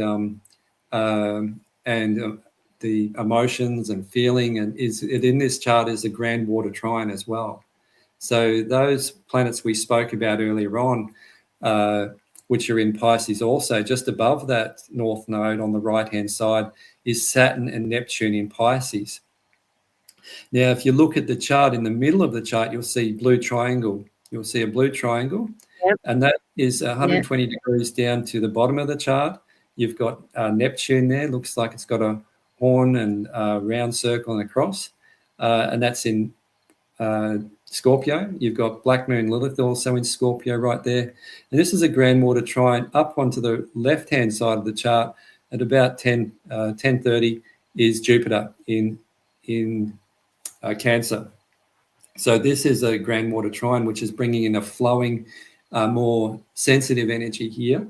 the emotions and feeling, and is it in this chart is a grand water trine as well. So those planets we spoke about earlier on, which are in Pisces also, just above that north node on the right-hand side is Saturn and Neptune in Pisces. Now, if you look at the chart, in the middle of the chart, you'll see blue triangle. You'll see a blue triangle, and that is 120 degrees down to the bottom of the chart. You've got Neptune there. Looks like it's got a horn and a round circle and a cross, and that's in Scorpio. You've got Black Moon Lilith also in Scorpio right there. And this is a grand water trine up onto the left-hand side of the chart at about 10:30 is Jupiter in Cancer. So this is a grand water trine, which is bringing in a flowing, more sensitive energy here.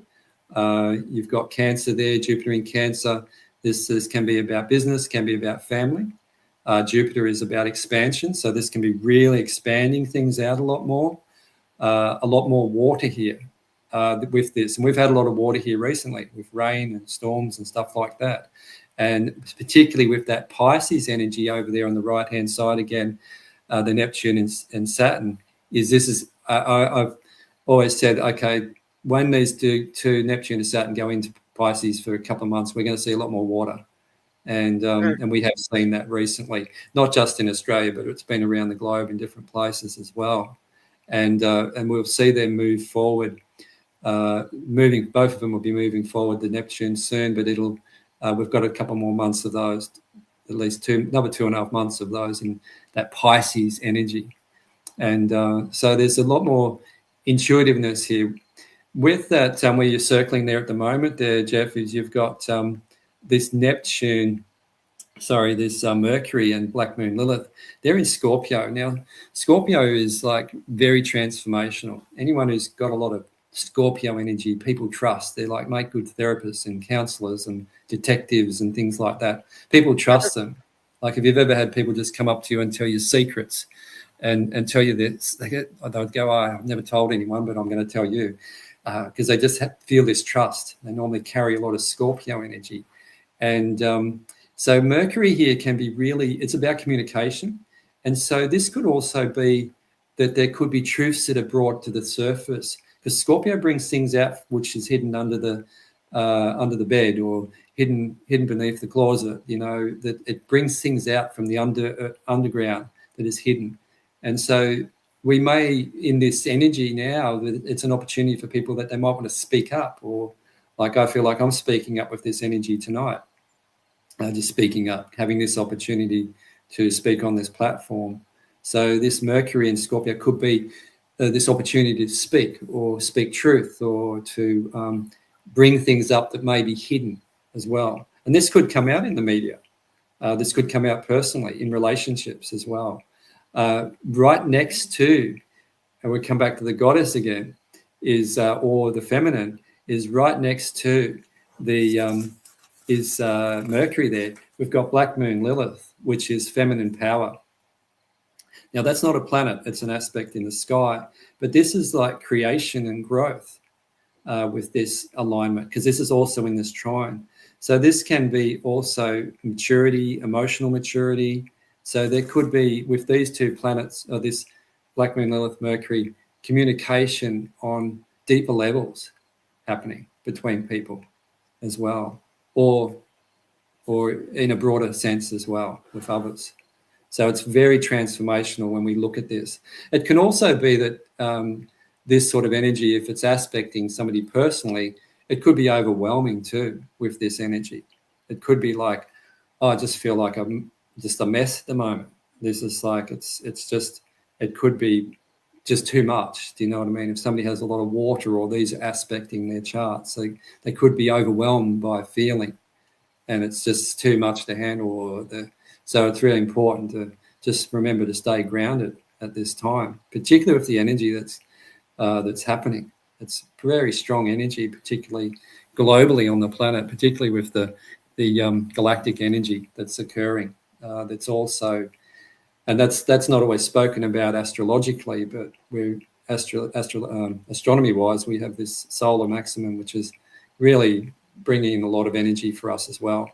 You've got Cancer there, Jupiter in Cancer. This can be about business, can be about family. Jupiter is about expansion, so this can be really expanding things out a lot more water here with this. And we've had a lot of water here recently with rain and storms and stuff like that. And particularly with that Pisces energy over there on the right-hand side again, the Neptune and Saturn, I've always said, okay, when these two Neptune and Saturn go into Pisces for a couple of months, we're going to see a lot more water. And we have seen that recently, not just in Australia, but it's been around the globe in different places as well. And we'll see them move forward. Both of them will be moving forward, the Neptune soon, but we've got a couple more months of those, at least another 2.5 months of those in that Pisces energy. And so there's a lot more intuitiveness here. With that, where you're circling there at the moment there, Jeff, is you've got this Neptune, this Mercury and Black Moon Lilith. They're in Scorpio. Now, Scorpio is like very transformational. Anyone who's got a lot of Scorpio energy, people trust. They're like make good therapists and counselors and detectives and things like that. People trust them. Like if you've ever had people just come up to you and tell you secrets and tell you this, they'll go, I've never told anyone, but I'm going to tell you. Because they just feel this trust. They normally carry a lot of Scorpio energy. And so Mercury here can be it's about communication. And so this could also be that there could be truths that are brought to the surface, because Scorpio brings things out which is hidden under the bed or hidden beneath the closet, that it brings things out from the underground that is hidden. And so we may, in this energy now, it's an opportunity for people that they might want to speak up, or like I feel like I'm speaking up with this energy tonight, just speaking up, having this opportunity to speak on this platform. So this Mercury in Scorpio could be this opportunity to speak or speak truth or to bring things up that may be hidden as well. And this could come out in the media. This could come out personally in relationships as well. Right next to, and we come back to the goddess again, or the feminine, is right next to the Mercury there. We've got Black Moon Lilith, which is feminine power. Now that's not a planet, it's an aspect in the sky, but this is like creation and growth with this alignment, because this is also in this trine. So this can be also maturity, emotional maturity. So there could be, with these two planets, or this Black Moon Lilith Mercury, communication on deeper levels happening between people as well, or in a broader sense as well with others. So it's very transformational when we look at this. It can also be that this sort of energy, if it's aspecting somebody personally, it could be overwhelming too with this energy. It could be like, I just feel like I'm just a mess at the moment. This is like, it could be just too much. Do you know what I mean? If somebody has a lot of water, or these are aspecting their charts, they could be overwhelmed by feeling, and it's just too much to handle. So it's really important to just remember to stay grounded at this time, particularly with the energy that's happening. It's very strong energy, particularly globally on the planet, particularly with the galactic energy that's occurring. That's also, and that's not always spoken about astrologically, but we're astronomy-wise, we have this solar maximum, which is really bringing in a lot of energy for us as well,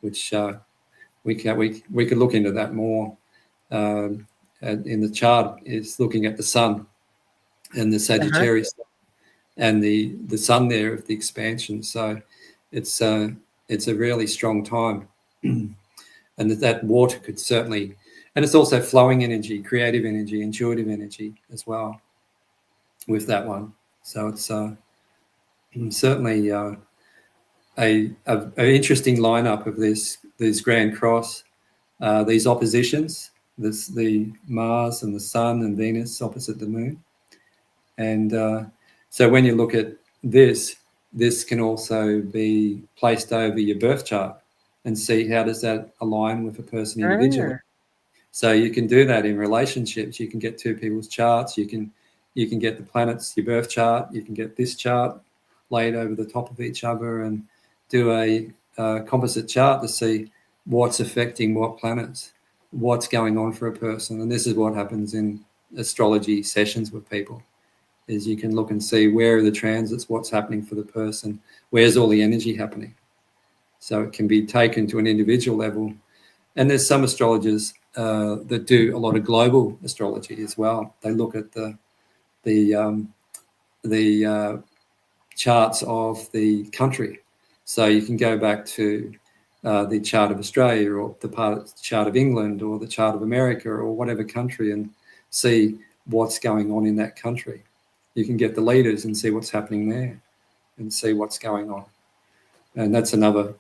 which we could look into that more. In the chart is looking at the sun and the Sagittarius and the sun there of the expansion. So it's a really strong time. And that water could certainly, and it's also flowing energy, creative energy, intuitive energy as well with that one. So it's certainly a interesting lineup of these Grand Cross, these oppositions the Mars and the Sun and Venus opposite the Moon. And so when you look at this can also be placed over your birth chart and see how does that align with a person individually. So you can do that in relationships. You can get two people's charts. You can get the planets, your birth chart. You can get this chart laid over the top of each other and do a composite chart to see what's affecting what planets, what's going on for a person. And this is what happens in astrology sessions with people, is you can look and see where are the transits, what's happening for the person, where's all the energy happening. So it can be taken to an individual level. And there's some astrologers that do a lot of global astrology as well. They look at the charts of the country. So you can go back to the chart of Australia or the chart of England or the chart of America or whatever country and see what's going on in that country. You can get the leaders and see what's happening there and see what's going on. And that's another,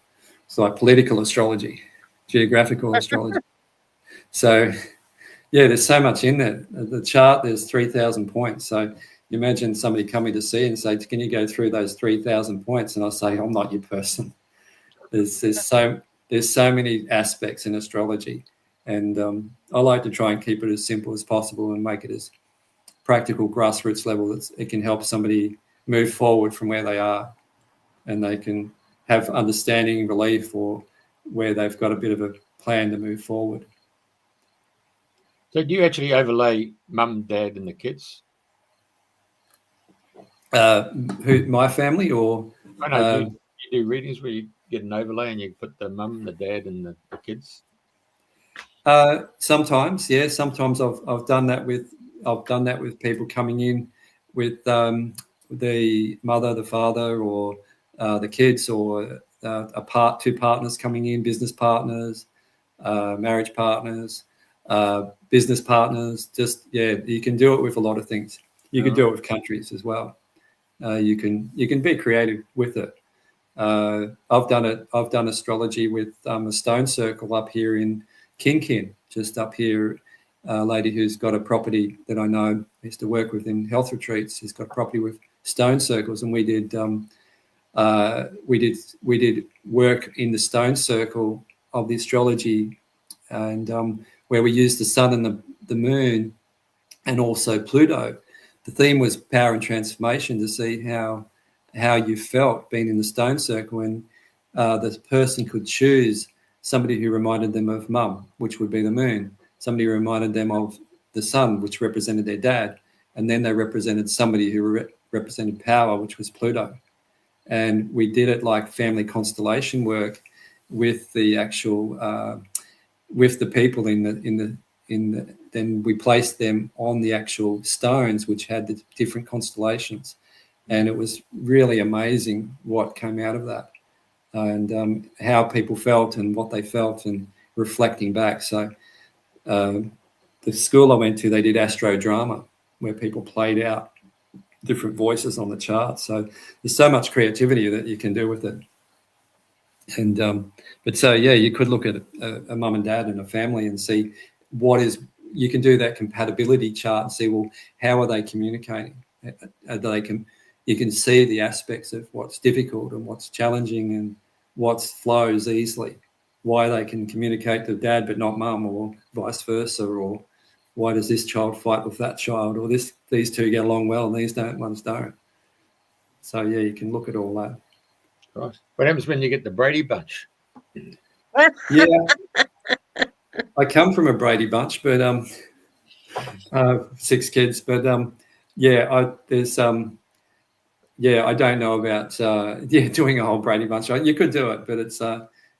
it's like political astrology, geographical astrology. So, yeah, there's so much in there. The chart, there's 3,000 points. So you imagine somebody coming to see and say, can you go through those 3,000 points? And I say, I'm not your person. There's so many aspects in astrology. And I like to try and keep it as simple as possible and make it as practical grassroots level that it can help somebody move forward from where they are and they can have understanding, relief, or where they've got a bit of a plan to move forward. So do you actually overlay mum, dad, and the kids? My family, or I know you do readings where you get an overlay and you put the mum, the dad, and the kids. Sometimes, yeah. Sometimes I've done that with people coming in with the mother, the father, or the kids, or two partners coming in, business partners, marriage partners, business partners. Just, yeah, you can do it with a lot of things. You can do it with countries as well. You can be creative with it. I've done astrology with a stone circle up here in Kin, just up here. A lady who's got a property that I know, used to work with in health retreats. She's got a property with stone circles, and we did work in the stone circle of the astrology, and where we used the sun and the moon, and also Pluto. The theme was power and transformation, to see how you felt being in the stone circle, and the person could choose somebody who reminded them of mum, which would be the moon, somebody who reminded them of the sun, which represented their dad, and then they represented somebody who represented power, which was Pluto. And we did it like family constellation work with the actual with the people in the then we placed them on the actual stones, which had the different constellations, and it was really amazing what came out of that, and how people felt and what they felt, and reflecting back. So the school I went to, they did astro drama, where people played out different voices on the chart. So there's so much creativity that you can do with it. And but so, yeah, you could look at a mum and dad and a family and see you can do that compatibility chart and see, well, how are they communicating? You can see the aspects of what's difficult and what's challenging and what flows easily, why they can communicate to dad but not mum, or vice versa, or why does this child fight with that child, or these two get along well and these ones don't. So, yeah, you can look at all that. Right. What happens when you get the Brady Bunch? Yeah, I come from a Brady Bunch, but 6 kids. But I don't know about doing a whole Brady Bunch. You could do it, but it's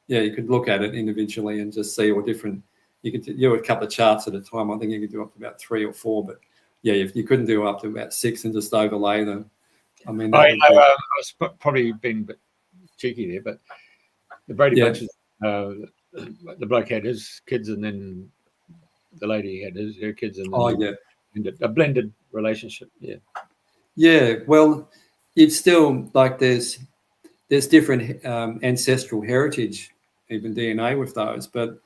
you could look at it individually and just see what different. You could do a couple of charts at a time. I think you could do up to about 3 or 4, but yeah, if you couldn't do up to about 6 and just overlay them. I mean, I was probably being a bit cheeky there, but the Brady Bunch is the bloke had his kids, and then the lady had her kids, and then a blended relationship. Yeah. Well, it's still like there's different ancestral heritage, even DNA with those, but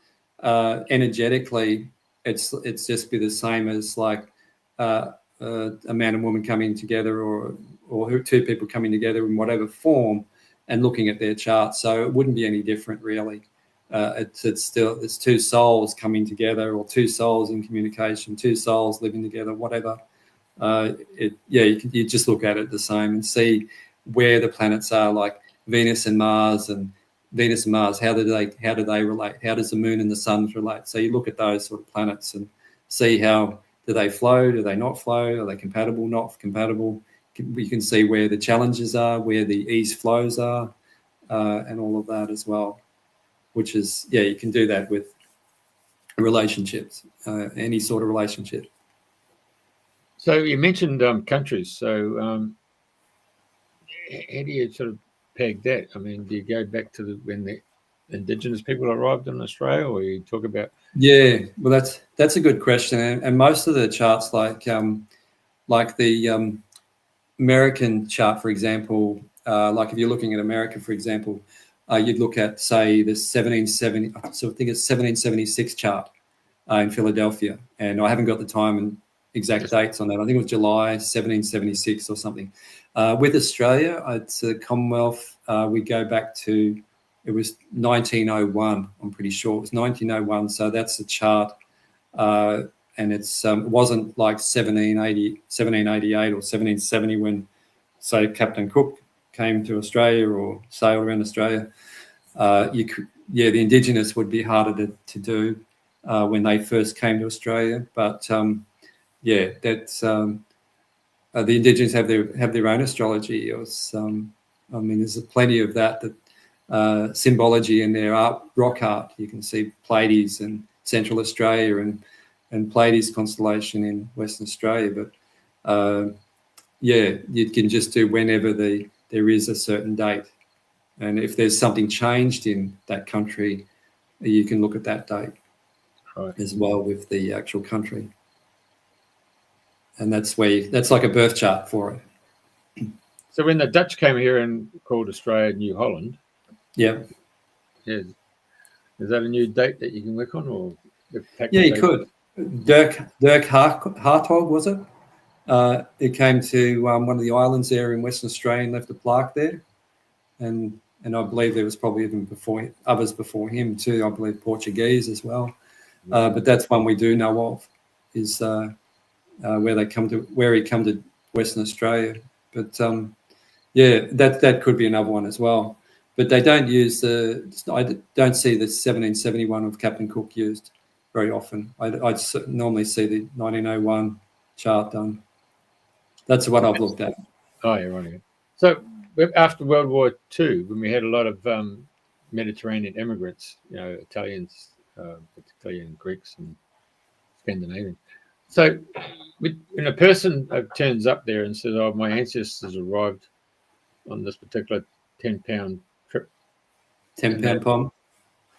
energetically, it's just be the same as like a man and woman coming together, or two people coming together in whatever form and looking at their charts. So it wouldn't be any different, really. It's two souls coming together, or two souls in communication, two souls living together, whatever. You just look at it the same and see where the planets are, like Venus and Mars. How do they relate? How does the moon and the sun relate? So you look at those sort of planets and see how do they flow, do they not flow, are they compatible, not compatible. You can see where the challenges are, where the ease flows are, and all of that as well. Which is, you can do that with relationships, any sort of relationship. So you mentioned countries. So how do you sort of peg that? I mean, do you go back to when the Indigenous people arrived in Australia, or you talk about? Yeah, well, that's a good question, and most of the charts, like the American chart, for example, like if you're looking at America, for example, you'd look at, say, the 1770. So I think it's 1776 chart in Philadelphia, and I haven't got the time and exact dates on that. I think it was July 1776 or something. With Australia, it's the Commonwealth. We go back to, it was 1901. I'm pretty sure it was 1901. So that's the chart, and it wasn't like 1788 or 1770 when, say, Captain Cook came to Australia or sailed around Australia. The Indigenous would be harder to do when they first came to Australia, but that's the Indigenous have their own astrology. There's plenty of that symbology in their rock art. You can see Pleiades in Central Australia and Pleiades constellation in Western Australia. But you can just do whenever there is a certain date, and if there's something changed in that country, you can look at that date as well with the actual country. And that's like a birth chart for it. So when the Dutch came here and called Australia New Holland, is that a new date that you can work on, or you could? Dirk Hartog, was it? It came to one of the islands there in Western Australia and left a plaque there, and I believe there was probably even others before him too. I believe Portuguese as well, but that's one we do know of, is where he come to Western Australia. But that could be another one as well. But they don't use I don't see the 1771 of Captain Cook used very often. I'd normally see the 1901 chart done. That's what I've looked at. Oh, yeah, right. So after World War II, when we had a lot of Mediterranean immigrants, Italians, particularly, and Greeks and Scandinavians. So when a person turns up there and says, "Oh, my ancestors arrived on this particular 10-pound trip," 10-pound pom.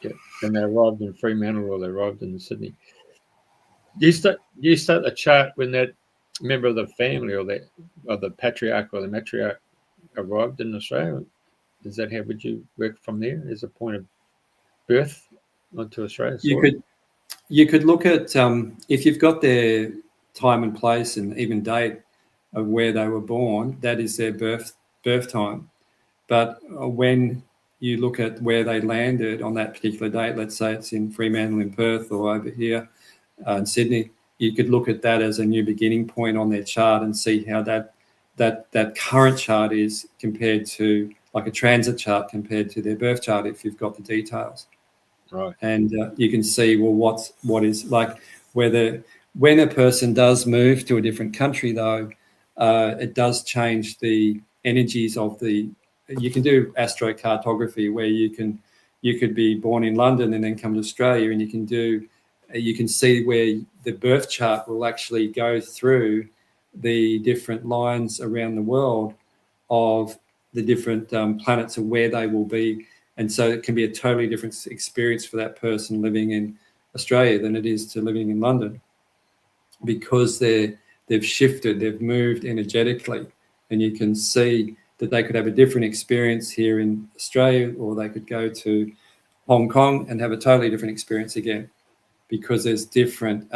Yeah, and they arrived in Fremantle or they arrived in Sydney. You start the chart when that member of the family or the patriarch or the matriarch arrived in Australia. Is that how would you work from there as a point of birth onto Australia? You could look at if you've got their time and place and even date of where they were born, that is their birth time. But when you look at where they landed on that particular date, let's say it's in Fremantle in Perth or over here in Sydney, you could look at that as a new beginning point on their chart and see how that current chart is compared to, like, a transit chart compared to their birth chart if you've got the details. Right. And you can see, well, what is, like, whether when a person does move to a different country, though, it does change the energies of the. You can do astrocartography where you could be born in London and then come to Australia, and you can see where the birth chart will actually go through the different lines around the world of the different planets and where they will be. And so it can be a totally different experience for that person living in Australia than it is to living in London, because they've shifted, they've moved energetically, and you can see that they could have a different experience here in Australia, or they could go to Hong Kong and have a totally different experience again. because there's different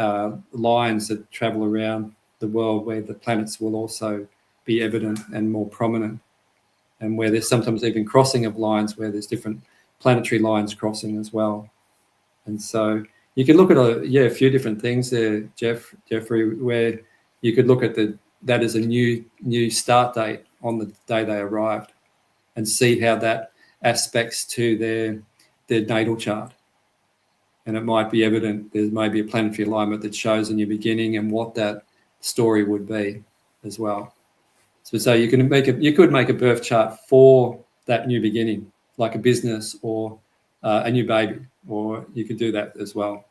lines that travel around the world where the planets will also be evident and more prominent, and where there's sometimes even crossing of lines where there's different planetary lines crossing as well. And so you can look at a few different things there, Jeffrey, where you could look at that as a new start date on the day they arrived, and see how that aspects to their natal chart. And it might be evident there may be a planetary alignment that shows a new beginning and what that story would be as well. So you could make a birth chart for that new beginning, like a business or a new baby, or you could do that as well.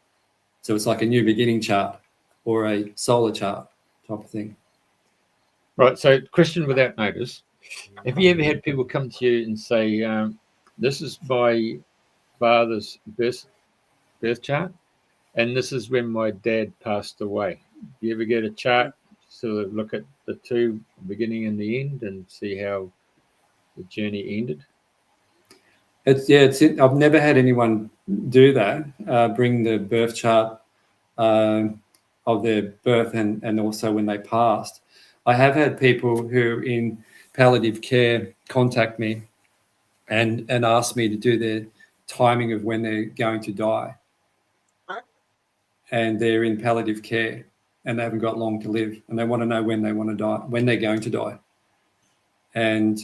So it's like a new beginning chart or a solar chart type of thing. Right. So, question without notice: have you ever had people come to you and say, "This is my father's birth chart, and this is when my dad passed away"? Do you ever get a chart, sort of look at the two, the beginning and the end, and see how the journey ended? I've never had anyone do that, bring the birth chart of their birth and also when they passed. I have had people who in palliative care contact me and ask me to do their timing of when they're going to die. And they're in palliative care and they haven't got long to live, and they want to know when they want to die, when they're going to die. And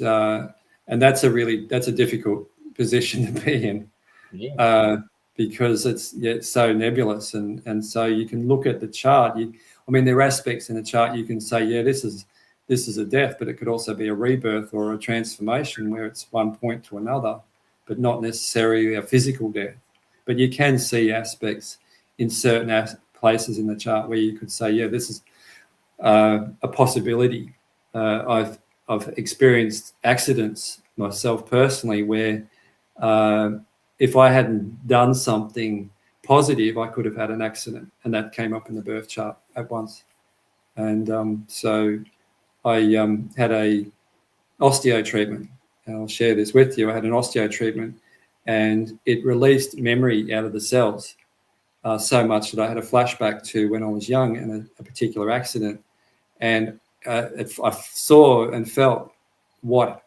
that's a difficult position to be in. Yeah. Because it's so nebulous, and so you can look at the chart. There are aspects in the chart you can say, yeah, this is a death, but it could also be a rebirth or a transformation where it's one point to another, but not necessarily a physical death. But you can see aspects in certain places in the chart where you could say, yeah, this is a possibility. I've experienced accidents myself personally where if I hadn't done something positive, I could have had an accident, and that came up in the birth chart at once. And so I had a osteo treatment, and I'll share this with you. I had an osteo treatment, and it released memory out of the cells so much that I had a flashback to when I was young and a particular accident, and I saw and felt what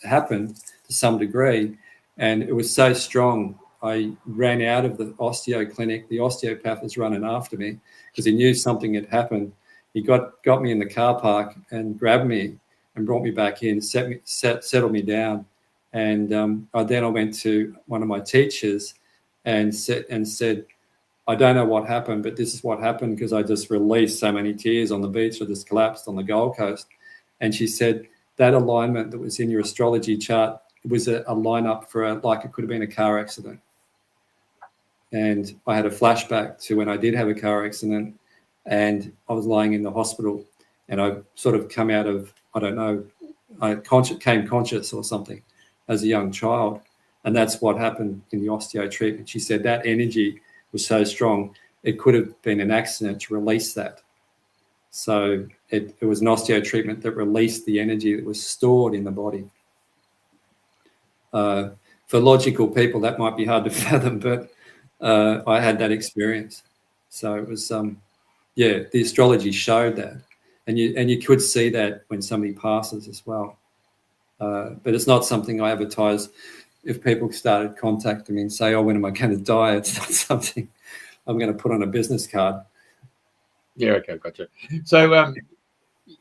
happened to some degree. And it was so strong, I ran out of the osteo clinic. The osteopath was running after me because he knew something had happened. He got me in the car park and grabbed me and brought me back in, settled me down. And then I went to one of my teachers and said, I don't know what happened, but this is what happened because I just released so many tears on the beach. I just collapsed on the Gold Coast. And she said, that alignment that was in your astrology chart, it was a lineup for it could have been a car accident. And I had a flashback to when I did have a car accident and I was lying in the hospital and I sort of come out of, I don't know, I came conscious or something as a young child. And that's what happened in the osteo treatment. She said that energy was so strong, it could have been an accident to release that. So it was an osteo treatment that released the energy that was stored in the body. For logical people, that might be hard to fathom, but I had that experience. So it was, the astrology showed that, and you could see that when somebody passes as well. But it's not something I advertise. If people started contacting me and say, "Oh, when am I going to die?" It's not something I'm going to put on a business card. Yeah. Okay. Gotcha. So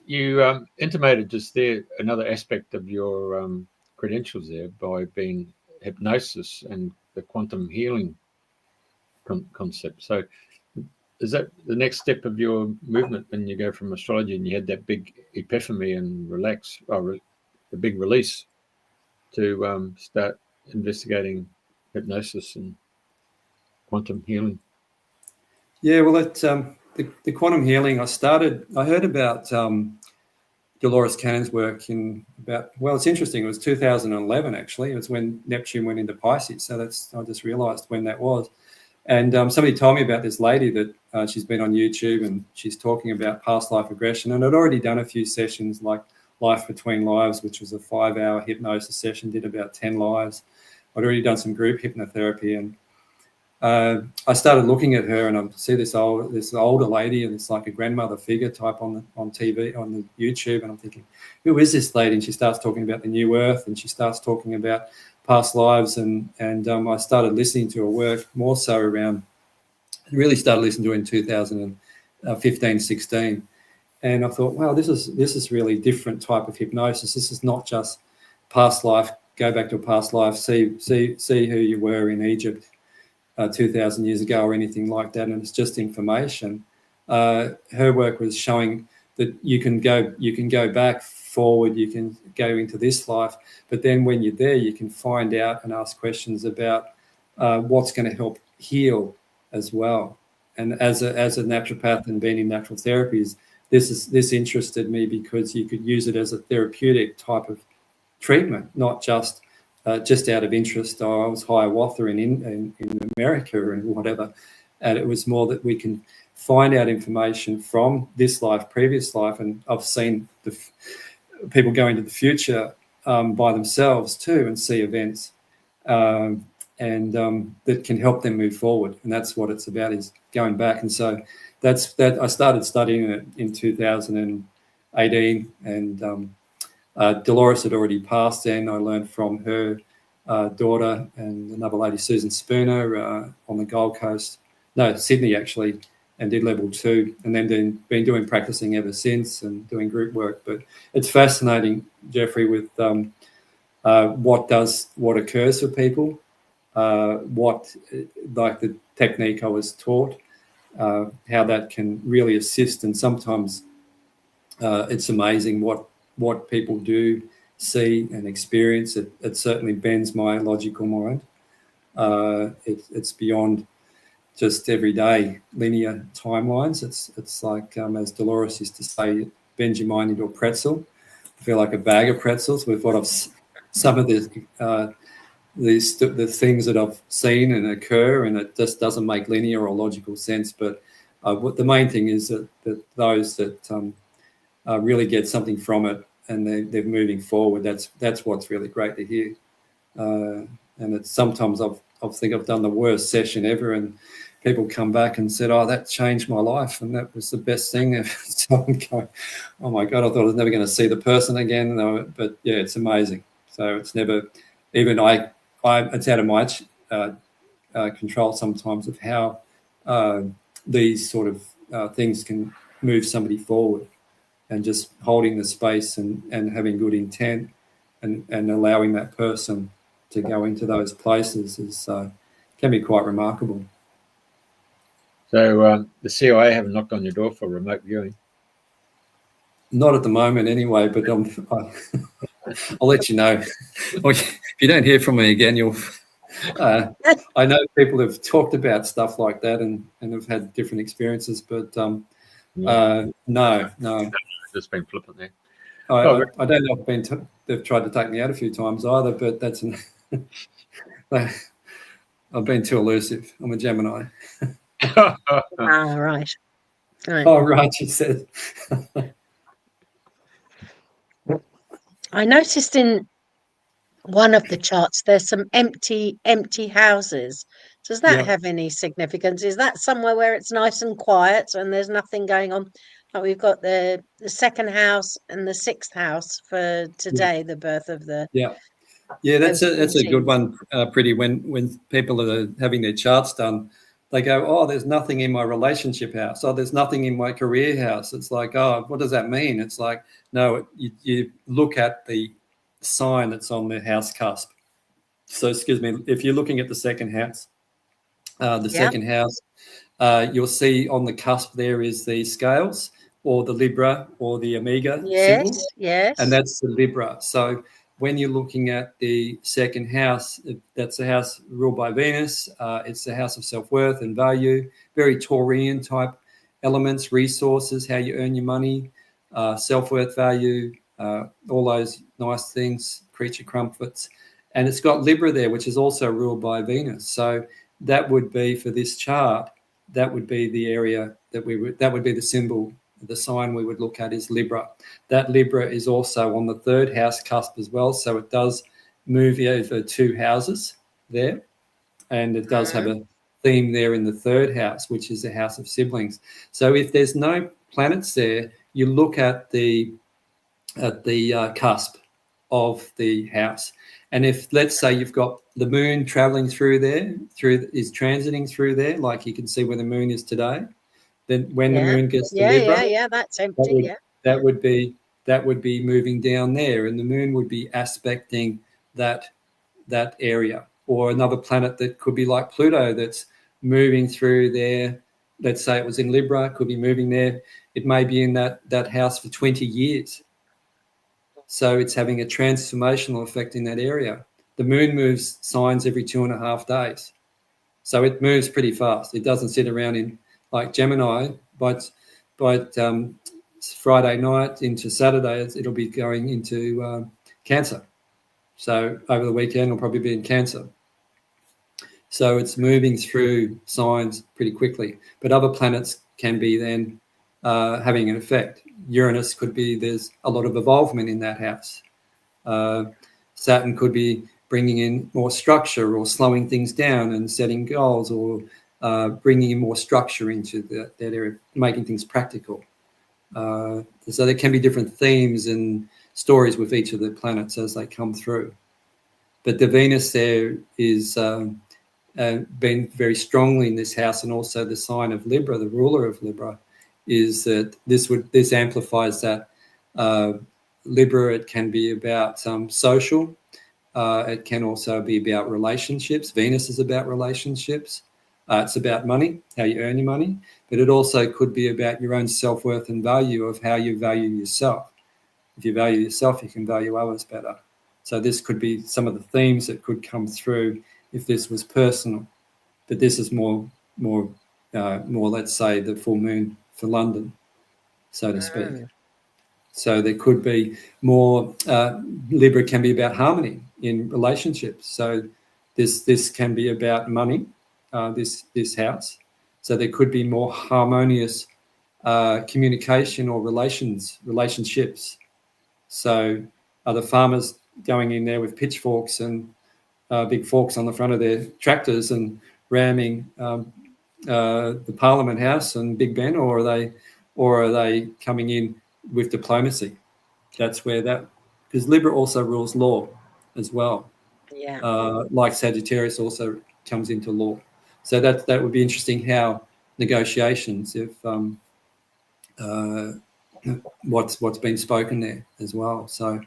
you intimated just there another aspect of your credentials there by being hypnosis and the quantum healing concept. So is that the next step of your movement when you go from astrology and you had that big epiphany and the big release to start investigating hypnosis and quantum healing? Yeah, well, the quantum healing, I heard about Dolores Cannon's work it's interesting, it was 2011 actually. It was when Neptune went into Pisces, so I just realized when that was. And somebody told me about this lady that she's been on YouTube and she's talking about past life regression, and I'd already done a few sessions like Life Between Lives, which was a 5-hour hypnosis session, did about 10 lives. I'd already done some group hypnotherapy, and I started looking at her, and I see this older lady, and it's like a grandmother figure type on TV, on the YouTube, and I'm thinking, who is this lady? And she starts talking about the new earth, and she starts talking about past lives, and I started listening to her work more so around. Really started listening to her in 2015, 16, and I thought, wow, this is really different type of hypnosis. This is not just past life. Go back to a past life. See who you were in Egypt 2,000 years ago, or anything like that, and it's just information. Her work was showing that you can go back, forward, you can go into this life, but then when you're there, you can find out and ask questions about what's going to help heal as well. And as a naturopath and being in natural therapies, this interested me because you could use it as a therapeutic type of treatment, not just out of interest. I was Hiawatha in America and whatever, and it was more that we can find out information from this life, previous life, and I've seen people go into the future by themselves too and see events, and that can help them move forward. And that's what it's about, is going back. And so that's that. I started studying it in 2018, and Dolores had already passed then. I learned from her daughter and another lady, Susan Spooner, on the Gold Coast, Sydney actually, and did level 2, and then been doing practicing ever since and doing group work. But it's fascinating, Jeffrey, with what occurs for people, what like the technique I was taught, how that can really assist, and sometimes it's amazing what people do see and experience. It certainly bends my logical mind. It's beyond just everyday linear timelines. It's like, as Dolores used to say, it bends your mind into a pretzel. I feel like a bag of pretzels with what some of the things that I've seen and occur, and it just doesn't make linear or logical sense. But what the main thing is that those that really get something from it, and they're moving forward. That's what's really great to hear. And it's sometimes I think I've done the worst session ever, and people come back and said, "Oh, that changed my life, and that was the best thing." So I'm going, "Oh my God, I thought I was never going to see the person again." But yeah, it's amazing. So it's never, even it's out of my control sometimes of how these sort of things can move somebody forward. And just holding the space and having good intent and allowing that person to go into those places can be quite remarkable. So the COA haven't knocked on your door for remote viewing? Not at the moment anyway, but I'll let you know. If you don't hear from me again, you'll... I know people have talked about stuff like that and have had different experiences, but no. Just been flippant there. I don't know if they've tried to take me out a few times either, but that's I've been too elusive. I'm a Gemini. Right. Oh, right, you said. I noticed in one of the charts there's some empty houses. Does that have any significance? Is that somewhere where it's nice and quiet and there's nothing going on? Like we've got the second house and the sixth house for today, the birth of the... Yeah, that's a good one, Priti. When people are having their charts done, they go, "Oh, there's nothing in my relationship house. Oh, there's nothing in my career house." It's like, oh, what does that mean? It's like, no, you look at the sign that's on the house cusp. So, excuse me, if you're looking at the second house, second house, you'll see on the cusp there is the scales or the Libra or the Omega symbol. Yes. And that's the Libra. So when you're looking at the second house, that's a house ruled by Venus. It's the house of self-worth and value, very Taurian type elements, resources, how you earn your money, self-worth, value, all those nice things, creature comforts. And it's got Libra there, which is also ruled by Venus. So that would be, for this chart, that would be the area that would be the symbol. The sign we would look at is Libra. That Libra is also on the third house cusp as well. So it does move over 2 houses there. And it does have a theme there in the third house, which is the house of siblings. So if there's no planets there, you look at the cusp of the house. And if, let's say, you've got the moon traveling through there, is transiting through there, like you can see where the moon is today, then when the moon gets to Libra, that's empty. that would be moving down there, and the moon would be aspecting that area. Or another planet that could be like Pluto that's moving through there. Let's say it was in Libra, could be moving there. It may be in that house for 20 years. So it's having a transformational effect in that area. The moon moves signs every 2.5 days. So it moves pretty fast. It doesn't sit around in like Gemini, but Friday night into Saturday, it'll be going into Cancer. So over the weekend, it'll probably be in Cancer. So it's moving through signs pretty quickly. But other planets can be then having an effect. Uranus could be, there's a lot of evolvement in that house. Saturn could be bringing in more structure or slowing things down and setting goals, or bringing in more structure into that area, making things practical. So there can be different themes and stories with each of the planets as they come through. But the Venus there is been very strongly in this house, and also the sign of Libra, the ruler of Libra, is that this amplifies that. Libra, it can be about social. It can also be about relationships. Venus is about relationships. It's about money, how you earn your money, but it also could be about your own self-worth and value of how you value yourself. If you value yourself, you can value others better. So this could be some of the themes that could come through if this was personal. But this is more, let's say, the full moon for London, so to speak. So there could be more, Libra can be about harmony in relationships. So this can be about money, this house. So there could be more harmonious communication or relationships. So are the farmers going in there with pitchforks and big forks on the front of their tractors and ramming the Parliament House and Big Ben, or are they coming in with diplomacy? That's where because Libra also rules law as well. Yeah. Like Sagittarius also comes into law. So that would be interesting how negotiations, if what's been spoken there as well. So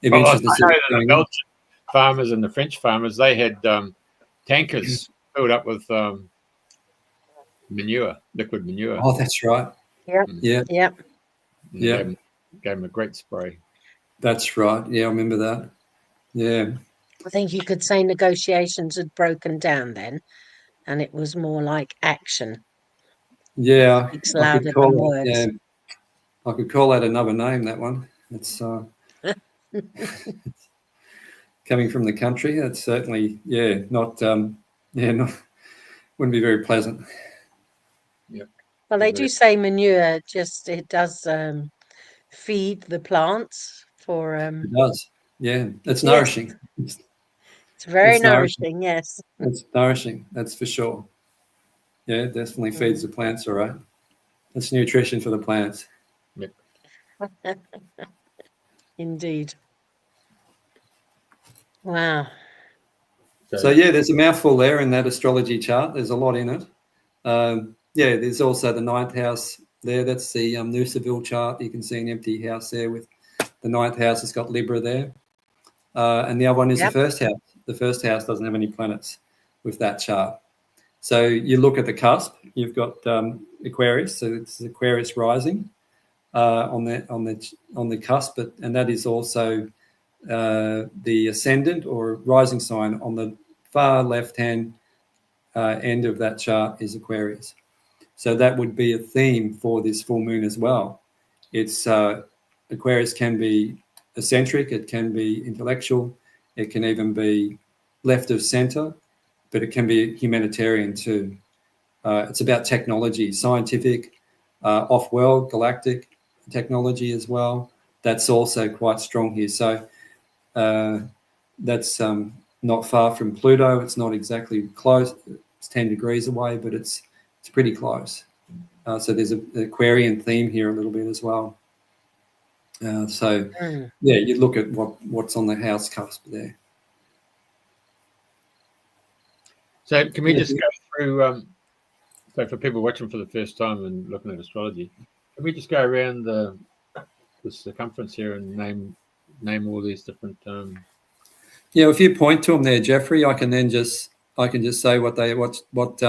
it'd be interesting to see what's going on. The Belgian farmers and the French farmers, they had tankers filled up with manure, liquid manure. Oh, that's right. Yeah. Gave them a great spray. That's right. Yeah, I remember that. Yeah. I think you could say negotiations had broken down then, and it was more like action. Yeah. It's louder than words. Yeah. I could call that another name, that one. It's coming from the country. It's certainly, not wouldn't be very pleasant. Yeah. Well, they do say manure it does feed the plants for. It does. Yeah, it's nourishing. It's very nourishing. Yes. It's nourishing. That's for sure. Yeah, it definitely feeds the plants. All right. It's nutrition for the plants. Yep. Indeed. Wow. So there's a mouthful there in that astrology chart. There's a lot in it. There's also the ninth house there. That's the Noosaville chart. You can see an empty house there with the ninth house. It's got Libra there. And the other one is the first house. The first house doesn't have any planets with that chart. So you look at the cusp. You've got Aquarius. So it's Aquarius rising on the cusp, and that is also the ascendant or rising sign on the far left-hand end of that chart is Aquarius. So that would be a theme for this full moon as well. It's Aquarius can be eccentric, it can be intellectual, it can even be left of center, but it can be humanitarian too. It's about technology, scientific, off-world, galactic technology as well. That's also quite strong here. So that's not far from Pluto. It's not exactly close, It's 10 degrees away, but it's pretty close. So there's an Aquarian theme here a little bit as well. So yeah, you look at what's on the house cusp there. So can we just go through? So for people watching for the first time and looking at astrology, can we just go around the circumference here and name all these different? Yeah, if you point to them there, Jeffrey, I can just say what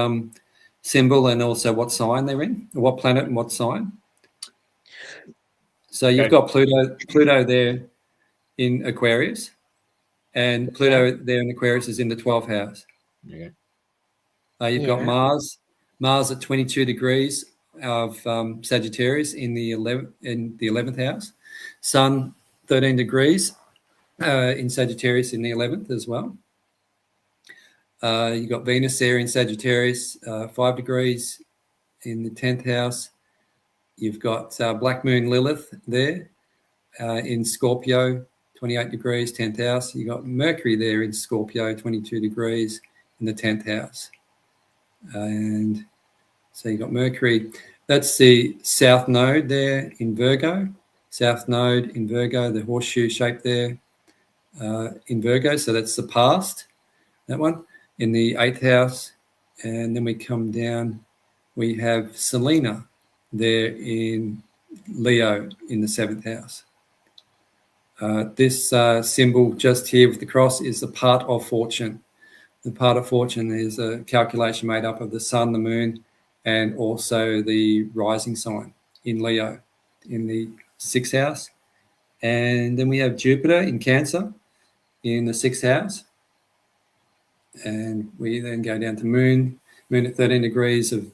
symbol and also what sign they're in, or what planet and what sign. So you've got Pluto there in Aquarius, and Pluto there in Aquarius is in the 12th house. Yeah. You've got Mars at 22 degrees of Sagittarius in the 11th house. Sun 13 degrees in Sagittarius in the 11th as well. You've got Venus there in Sagittarius, 5 degrees in the 10th house. You've got Black Moon Lilith there in Scorpio, 28 degrees, 10th house. You've got Mercury there in Scorpio, 22 degrees in the 10th house. And so you've got Mercury. That's the south node there in Virgo. South node in Virgo, the horseshoe shape there in Virgo. So that's the past, that one, in the 8th house. And then we come down, we have Selena there in Leo in the 7th house. This symbol just here with the cross is the part of fortune. The part of fortune is a calculation made up of the sun, the moon, and also the rising sign in Leo in the 6th house. And then we have Jupiter in Cancer in the 6th house. And we then go down to moon at 13 degrees of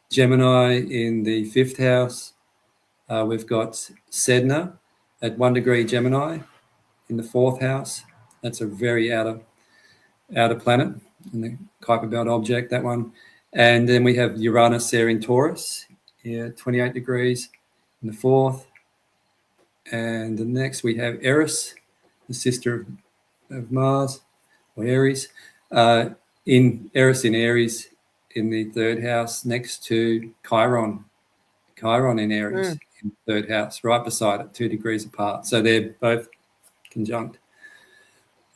Gemini in the 5th house. We've got Sedna at 1 degree Gemini in the 4th house. That's a very outer planet in the Kuiper Belt object, that one. And then we have Uranus there in Taurus, 28 degrees in the 4th. And the next we have Eris, the sister of Mars, or Aries, in Eris in Aries in the 3rd house, next to Chiron in Aries in the 3rd house, right beside it, 2 degrees apart. So they're both conjunct.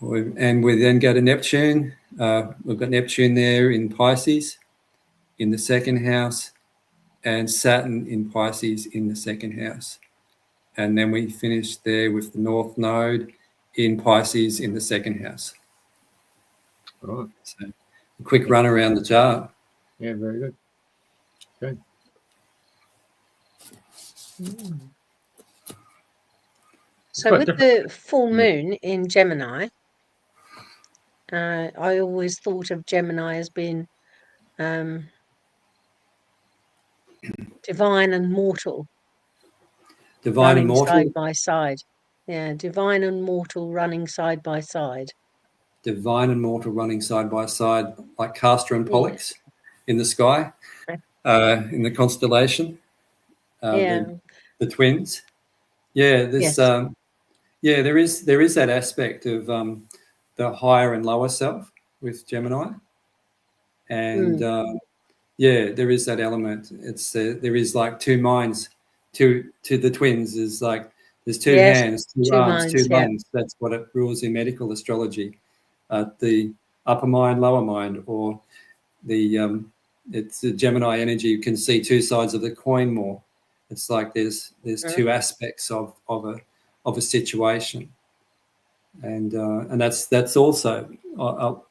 And we then go to Neptune. We've got Neptune there in Pisces in the 2nd house, and Saturn in Pisces in the 2nd house. And then we finish there with the North Node in Pisces in the 2nd house. Right. So a quick run around the chart. Yeah, very good. Okay. So with the full moon in Gemini, I always thought of Gemini as being divine and mortal. Divine and mortal? Side by side. Yeah, divine and mortal running side by side. Divine and mortal running side by side, like Castor and Pollux in the sky, in the constellation. The twins. Yeah, this. There is that aspect of the higher and lower self with Gemini, and there is that element. It's there is like two minds. To the twins is like there's two hands, two arms, two lungs. That's what it rules in medical astrology. The upper mind, lower mind, or the it's the Gemini energy. You can see two sides of the coin more. It's like there's two aspects of a situation, and that's also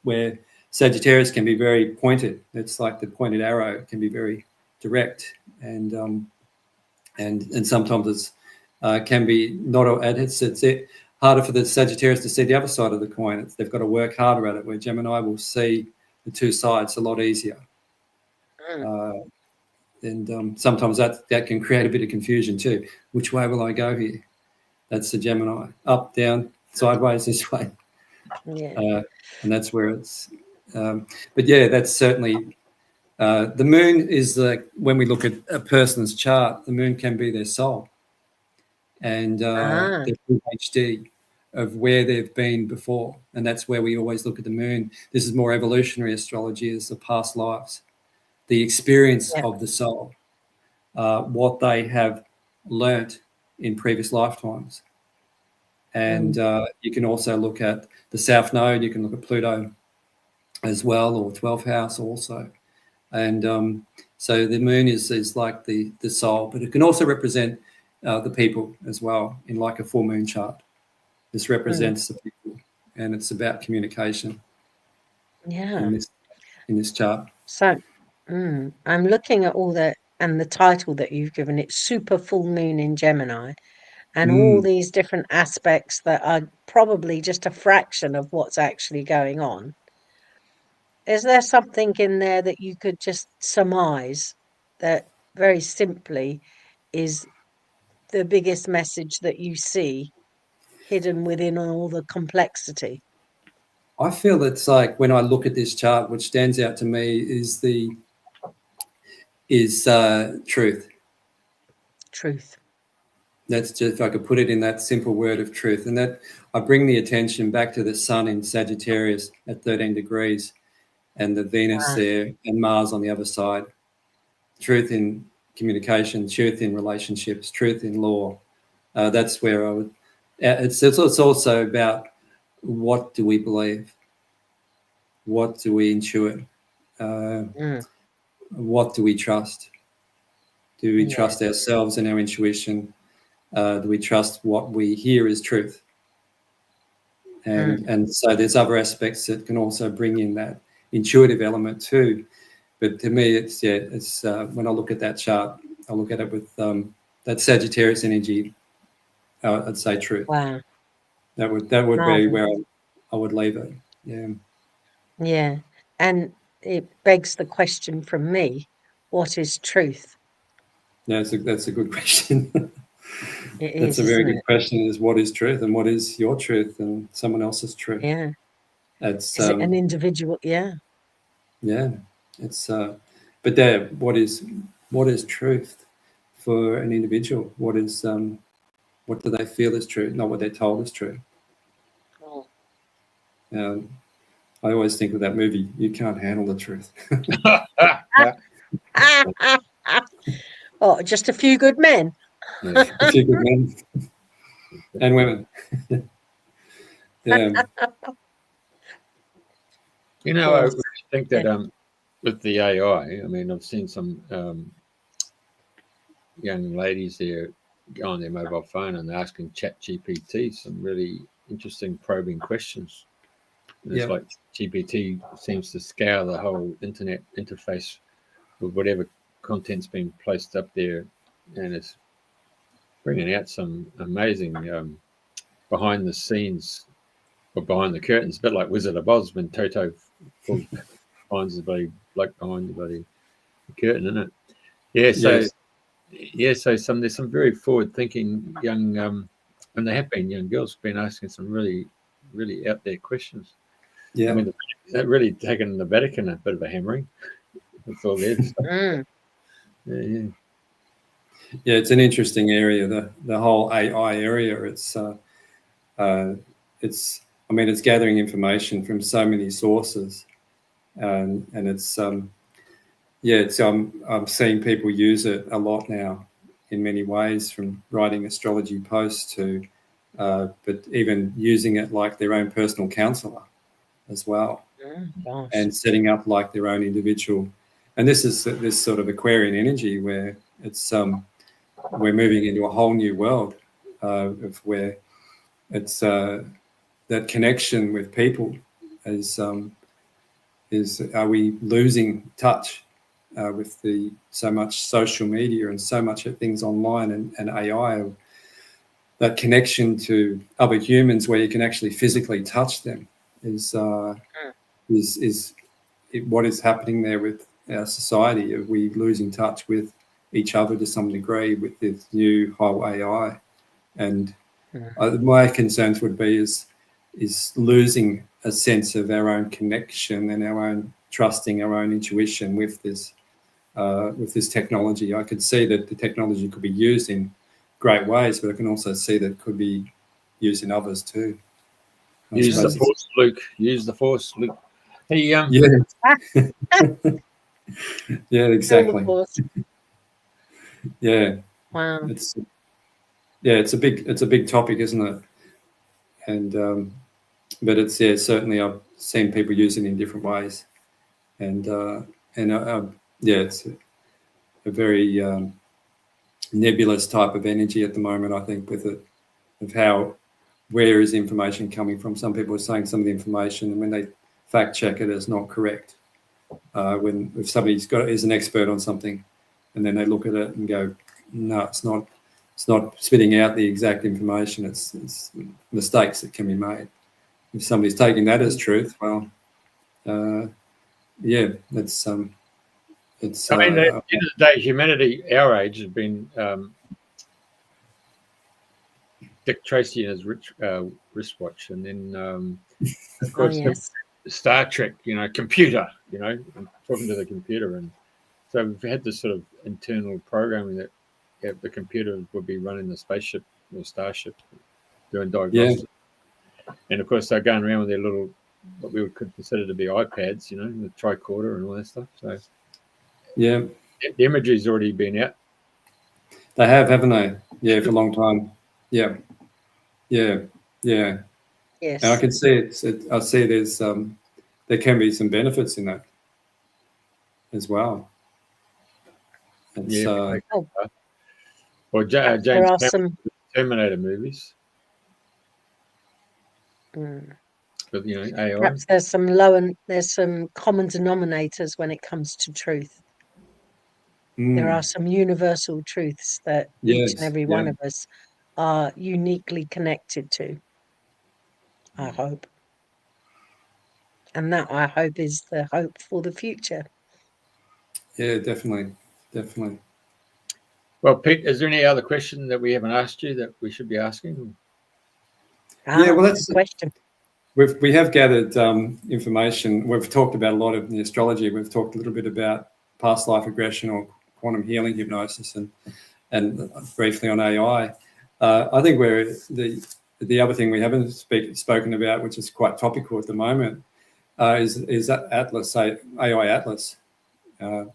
where Sagittarius can be very pointed. It's like the pointed arrow can be very direct, and sometimes it's can be not. It's harder for the Sagittarius to see the other side of the coin. They've got to work harder at it. Where Gemini will see the two sides a lot easier. And sometimes that can create a bit of confusion too. Which way will I go here? That's the Gemini. Up, down, sideways, this way. Yeah. And that's where it's. But yeah, that's certainly. The moon is when we look at a person's chart, the moon can be their soul, and their PhD of where they've been before. And that's where we always look at the moon. This is more evolutionary astrology, is the past lives, the experience of the soul, what they have learnt in previous lifetimes. And you can also look at the South Node, you can look at Pluto as well, or 12th house also. And so the moon is like the soul, but it can also represent the people as well in like a full moon chart. This represents the people, and it's about communication. Yeah. In this chart. So I'm looking at all the title that you've given it, Super Full Moon in Gemini, and all these different aspects that are probably just a fraction of what's actually going on. Is there something in there that you could just surmise that very simply is the biggest message that you see hidden within all the complexity? I feel it's like when I look at this chart, what stands out to me is truth. Truth. That's just, if I could put it in that simple word of truth. And that I bring the attention back to the sun in Sagittarius at 13 degrees and the Venus there and Mars on the other side. Truth in communication, truth in relationships, truth in law. That's where I would. It's also about what do we believe? What do we intuit? What do we trust? Do we trust ourselves and our intuition? Do we trust what we hear is truth? And so there's other aspects that can also bring in that intuitive element too. But to me, it's when I look at that chart, I look at it with that Sagittarius energy. I'd say truth. Wow. That would be where I would leave it. Yeah. Yeah. And it begs the question from me, what is truth? No, that's a good question. That's a very good question, is what is truth and what is your truth and someone else's truth? Yeah. It's is it an individual? Yeah. Yeah. It's but there, what is truth for an individual? What do they feel is true, not what they're told is true? I always think of that movie, You Can't Handle the Truth. Oh, just a few good men. Yeah, a few good men and women. Yeah. You know, I think that with the AI, I mean, I've seen some young ladies there go on their mobile phone and they're asking ChatGPT some really interesting probing questions. And it's like GPT seems to scour the whole internet interface with whatever content's been placed up there, and it's bringing out some amazing behind the scenes or behind the curtains, a bit like Wizard of Oz when Toto finds the bloody bloke behind the bloody curtain, isn't it? Yeah, so there's some very forward-thinking young, and they have been young girls been asking some really, really out there questions. Yeah, I mean, they've really taken the Vatican a bit of a hammering. That's all there. Yeah, it's an interesting area. The whole AI area. It's gathering information from so many sources, and it's I'm seeing people use it a lot now in many ways, from writing astrology posts to, but even using it like their own personal counselor as well, and setting up like their own individual. And this is this sort of Aquarian energy where it's we're moving into a whole new world of where it's that connection with people is are we losing touch with so much social media and so much of things online and AI, that connection to other humans where you can actually physically touch them is what is happening there with our society? Are we losing touch with each other to some degree with this new whole AI? And my concerns would be is losing a sense of our own connection and our own trusting our own intuition with this technology. I could see that the technology could be used in great ways, but I can also see that it could be used in others too. Use the force, Luke. Use the force, Luke. Hey, Yeah, yeah, exactly. Yeah, Wow. it's a big topic, isn't it? And but it's certainly I've seen people use it in different ways, and it's a very nebulous type of energy at the moment. I think with it, of where is information coming from? Some people are saying some of the information, and when they fact check it, is not correct. If somebody's is an expert on something, and then they look at it and go, no, it's not spitting out the exact information. It's mistakes that can be made. If somebody's taking that as truth, well, it's. I mean, at the end of the day, humanity, our age, has been Dick Tracy and his wristwatch, and then of course Star Trek. Computer. Talking to the computer, and so we've had this sort of internal programming that the computer would be running the spaceship or starship, doing diagnostics. Yeah. And of course, they're going around with their little, what we would consider to be iPads, the tricorder and all that stuff. So, yeah, the imagery's already been out. They have, haven't they? Yeah, for a long time. Yeah. Yes. And I can see I see there can be some benefits in that as well. Or James Cameron's Terminator movies. With AI. Perhaps there's some common denominators when it comes to truth. There are some universal truths that each and every one of us are uniquely connected to. I hope. And that, I hope, is the hope for the future. Yeah, definitely. Well, Pete, is there any other question that we haven't asked you that we should be asking? That's a question. We have gathered information. We've talked about a lot of the astrology. We've talked a little bit about past life regression or quantum healing hypnosis, and briefly on AI. I think the other thing we haven't spoken about, which is quite topical at the moment, is that Atlas, AI Atlas, 3i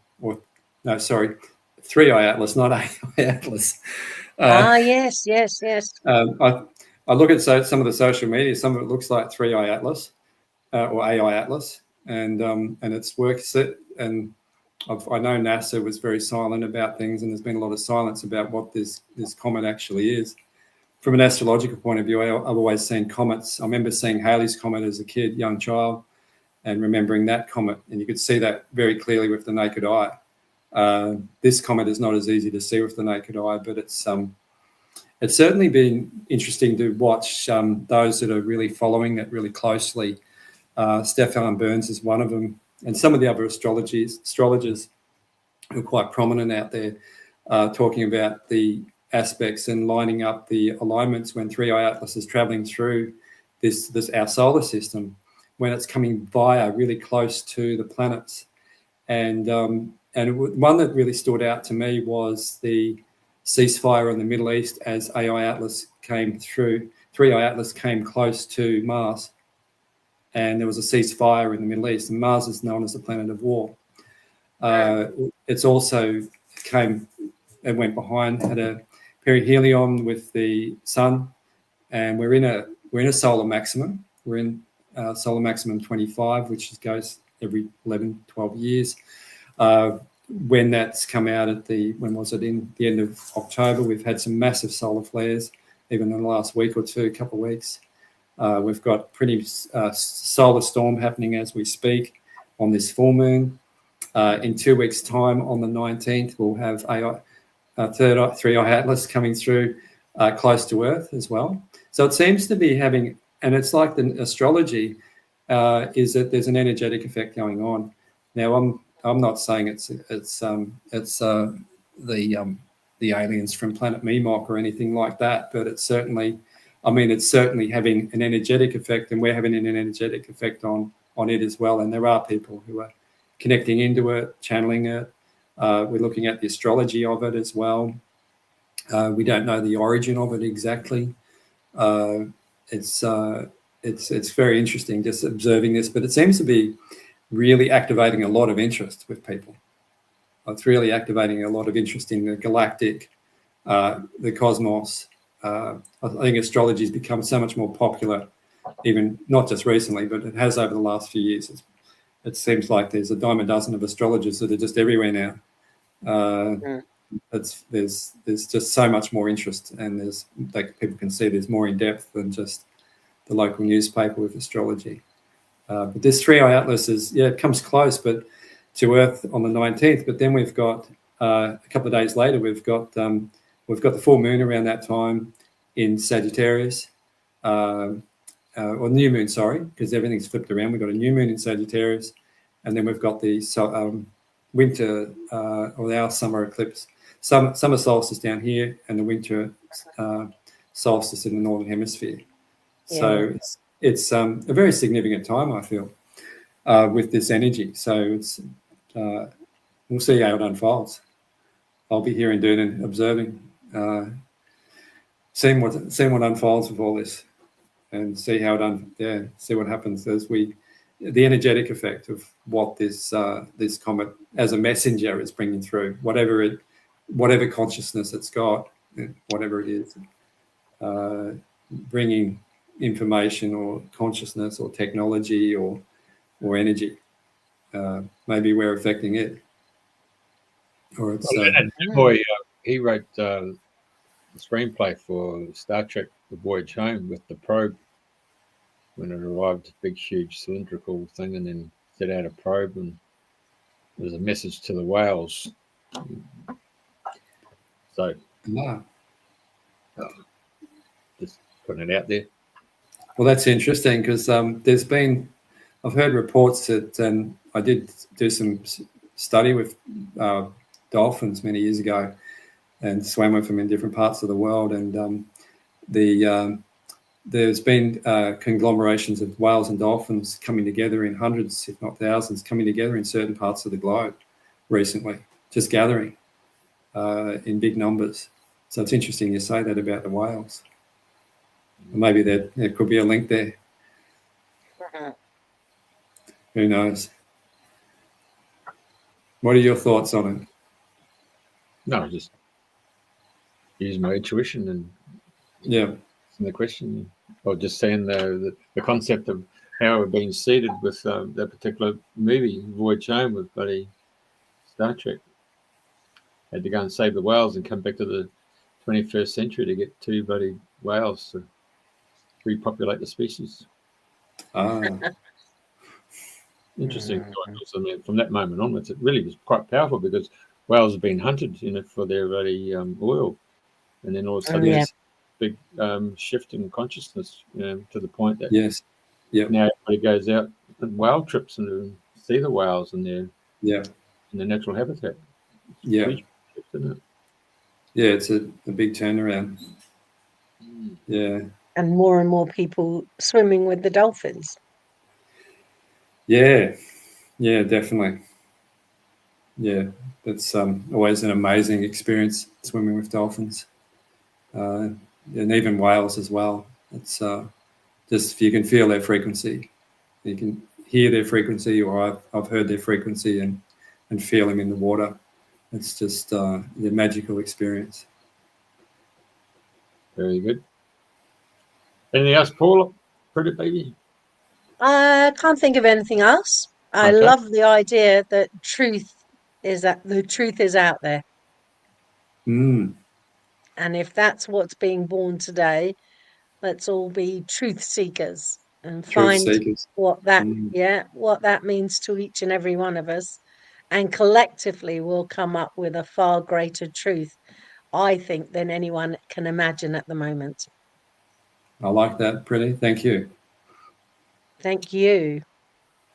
Atlas, not AI Atlas. Yes. I look at some of the social media. Some of it looks like 3i Atlas or AI Atlas, and it's works. And I know NASA was very silent about things, and there's been a lot of silence about what this comet actually is. From an astrological point of view, I've always seen comets. I remember seeing Halley's Comet as a kid, young child, and remembering that comet, and you could see that very clearly with the naked eye. This comet is not as easy to see with the naked eye, but it's certainly been interesting to watch those that are really following it really closely. Stefan Burns is one of them, and some of the other astrologers who are quite prominent out there talking about the aspects and lining up the alignments when 3i Atlas is traveling through this our solar system, when it's coming via really close to the planets. And one that really stood out to me was the ceasefire in the Middle East as AI Atlas came through. 3i Atlas came close to Mars, and there was a ceasefire in the Middle East, and Mars is known as the planet of war. It's also came and went behind, had a perihelion with the sun, and we're in a solar maximum. We're in solar maximum 25, which goes every 11, 12 years. When that's come out in the end of October, we've had some massive solar flares, even in the last week or two, couple of weeks. We've got pretty solar storm happening as we speak on this full moon. In 2 weeks' time, on the 19th, we'll have 3i Atlas coming through close to Earth as well. So it seems to be having, and it's like the astrology is that there's an energetic effect going on. Now, I'm not saying it's the aliens from Planet Meemaw or anything like that, but it's certainly having an energetic effect, and we're having an energetic effect on it as well. And there are people who are connecting into it, channeling it. We're looking at the astrology of it as well. We don't know the origin of it exactly. it's very interesting just observing this, but it seems to be really activating a lot of interest with people. It's really activating a lot of interest in the galactic, the cosmos. I think astrology has become so much more popular, even not just recently, but it has over the last few years. It seems like there's a dime a dozen of astrologers that are just everywhere now. There's just so much more interest, and people can see there's more in depth than just the local newspaper with astrology. But this 3-eye atlas it comes close, but to Earth on the 19th. But then we've got a couple of days later, we've got the full moon around that time in Sagittarius, or new moon, sorry, because everything's flipped around. We've got a new moon in Sagittarius, and then we've got the winter or our summer eclipse, summer solstice down here, and the winter solstice in the northern hemisphere. Yeah. So it's a very significant time, I feel, with this energy. So we'll see how it unfolds. I'll be here in Dune observing, seeing what unfolds with all this, and see how see what happens as the energetic effect of what this comet as a messenger is bringing through, whatever consciousness it's got, whatever it is, bringing information or consciousness or technology or energy. Maybe we're affecting it. Or it's he wrote the screenplay for Star Trek: The Voyage Home with the probe when it arrived, a big, huge cylindrical thing, and then set out a probe, and there's a message to the whales. So, just putting it out there. Well, that's interesting because I've heard reports that, and I did do some study with dolphins many years ago and swam with them in different parts of the world, and there's been conglomerations of whales and dolphins coming together in hundreds, if not thousands, coming together in certain parts of the globe recently, just gathering in big numbers. So it's interesting you say that about the whales. Maybe there could be a link there. Who knows? What are your thoughts on it? No, just use my intuition and the question, or just saying the concept of how we're being seated with that particular movie, Voyage Home, with bloody Star Trek. Had to go and save the whales and come back to the 21st century to get 2 bloody whales to repopulate the species. Interesting. I mean, from that moment onwards, it really was quite powerful because whales have been hunted, for their bloody oil, and then all of a sudden big shift in consciousness, to the point that now everybody goes out on whale trips and see the whales in their natural habitat. It's a big turnaround. And more people swimming with the dolphins. Yeah, definitely. Yeah, that's always an amazing experience, swimming with dolphins, and even whales as well. It's just if you can feel their frequency, you can hear their frequency, or I've heard their frequency and feel them in the water. It's just a magical experience. Very good. Anything else, Paula? Pretty baby? I can't think of anything else. I love the idea that the truth is out there. And if that's what's being born today, let's all be truth seekers and find what that means to each and every one of us. And collectively we'll come up with a far greater truth, I think, than anyone can imagine at the moment. I like that, Priti. Thank you. Thank you.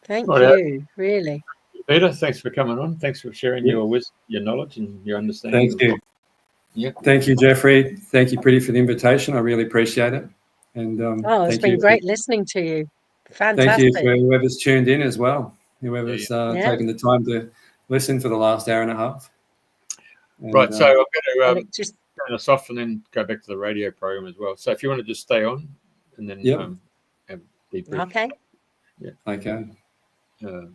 Thank you, really. Peter, thanks for coming on. Thanks for sharing your wisdom, your knowledge, and your understanding. Thank you. Yeah. Thank you, Jeffrey. Thank you, Priti, for the invitation. I really appreciate it. And it's been great listening to you. Fantastic. Thank you for whoever's tuned in as well. Whoever's taken the time to listen for the last hour and a half. And, right, so I'm going to just turn us off and then go back to the radio program as well. So if you want to just stay on and then debrief. Okay. Okay. Uh,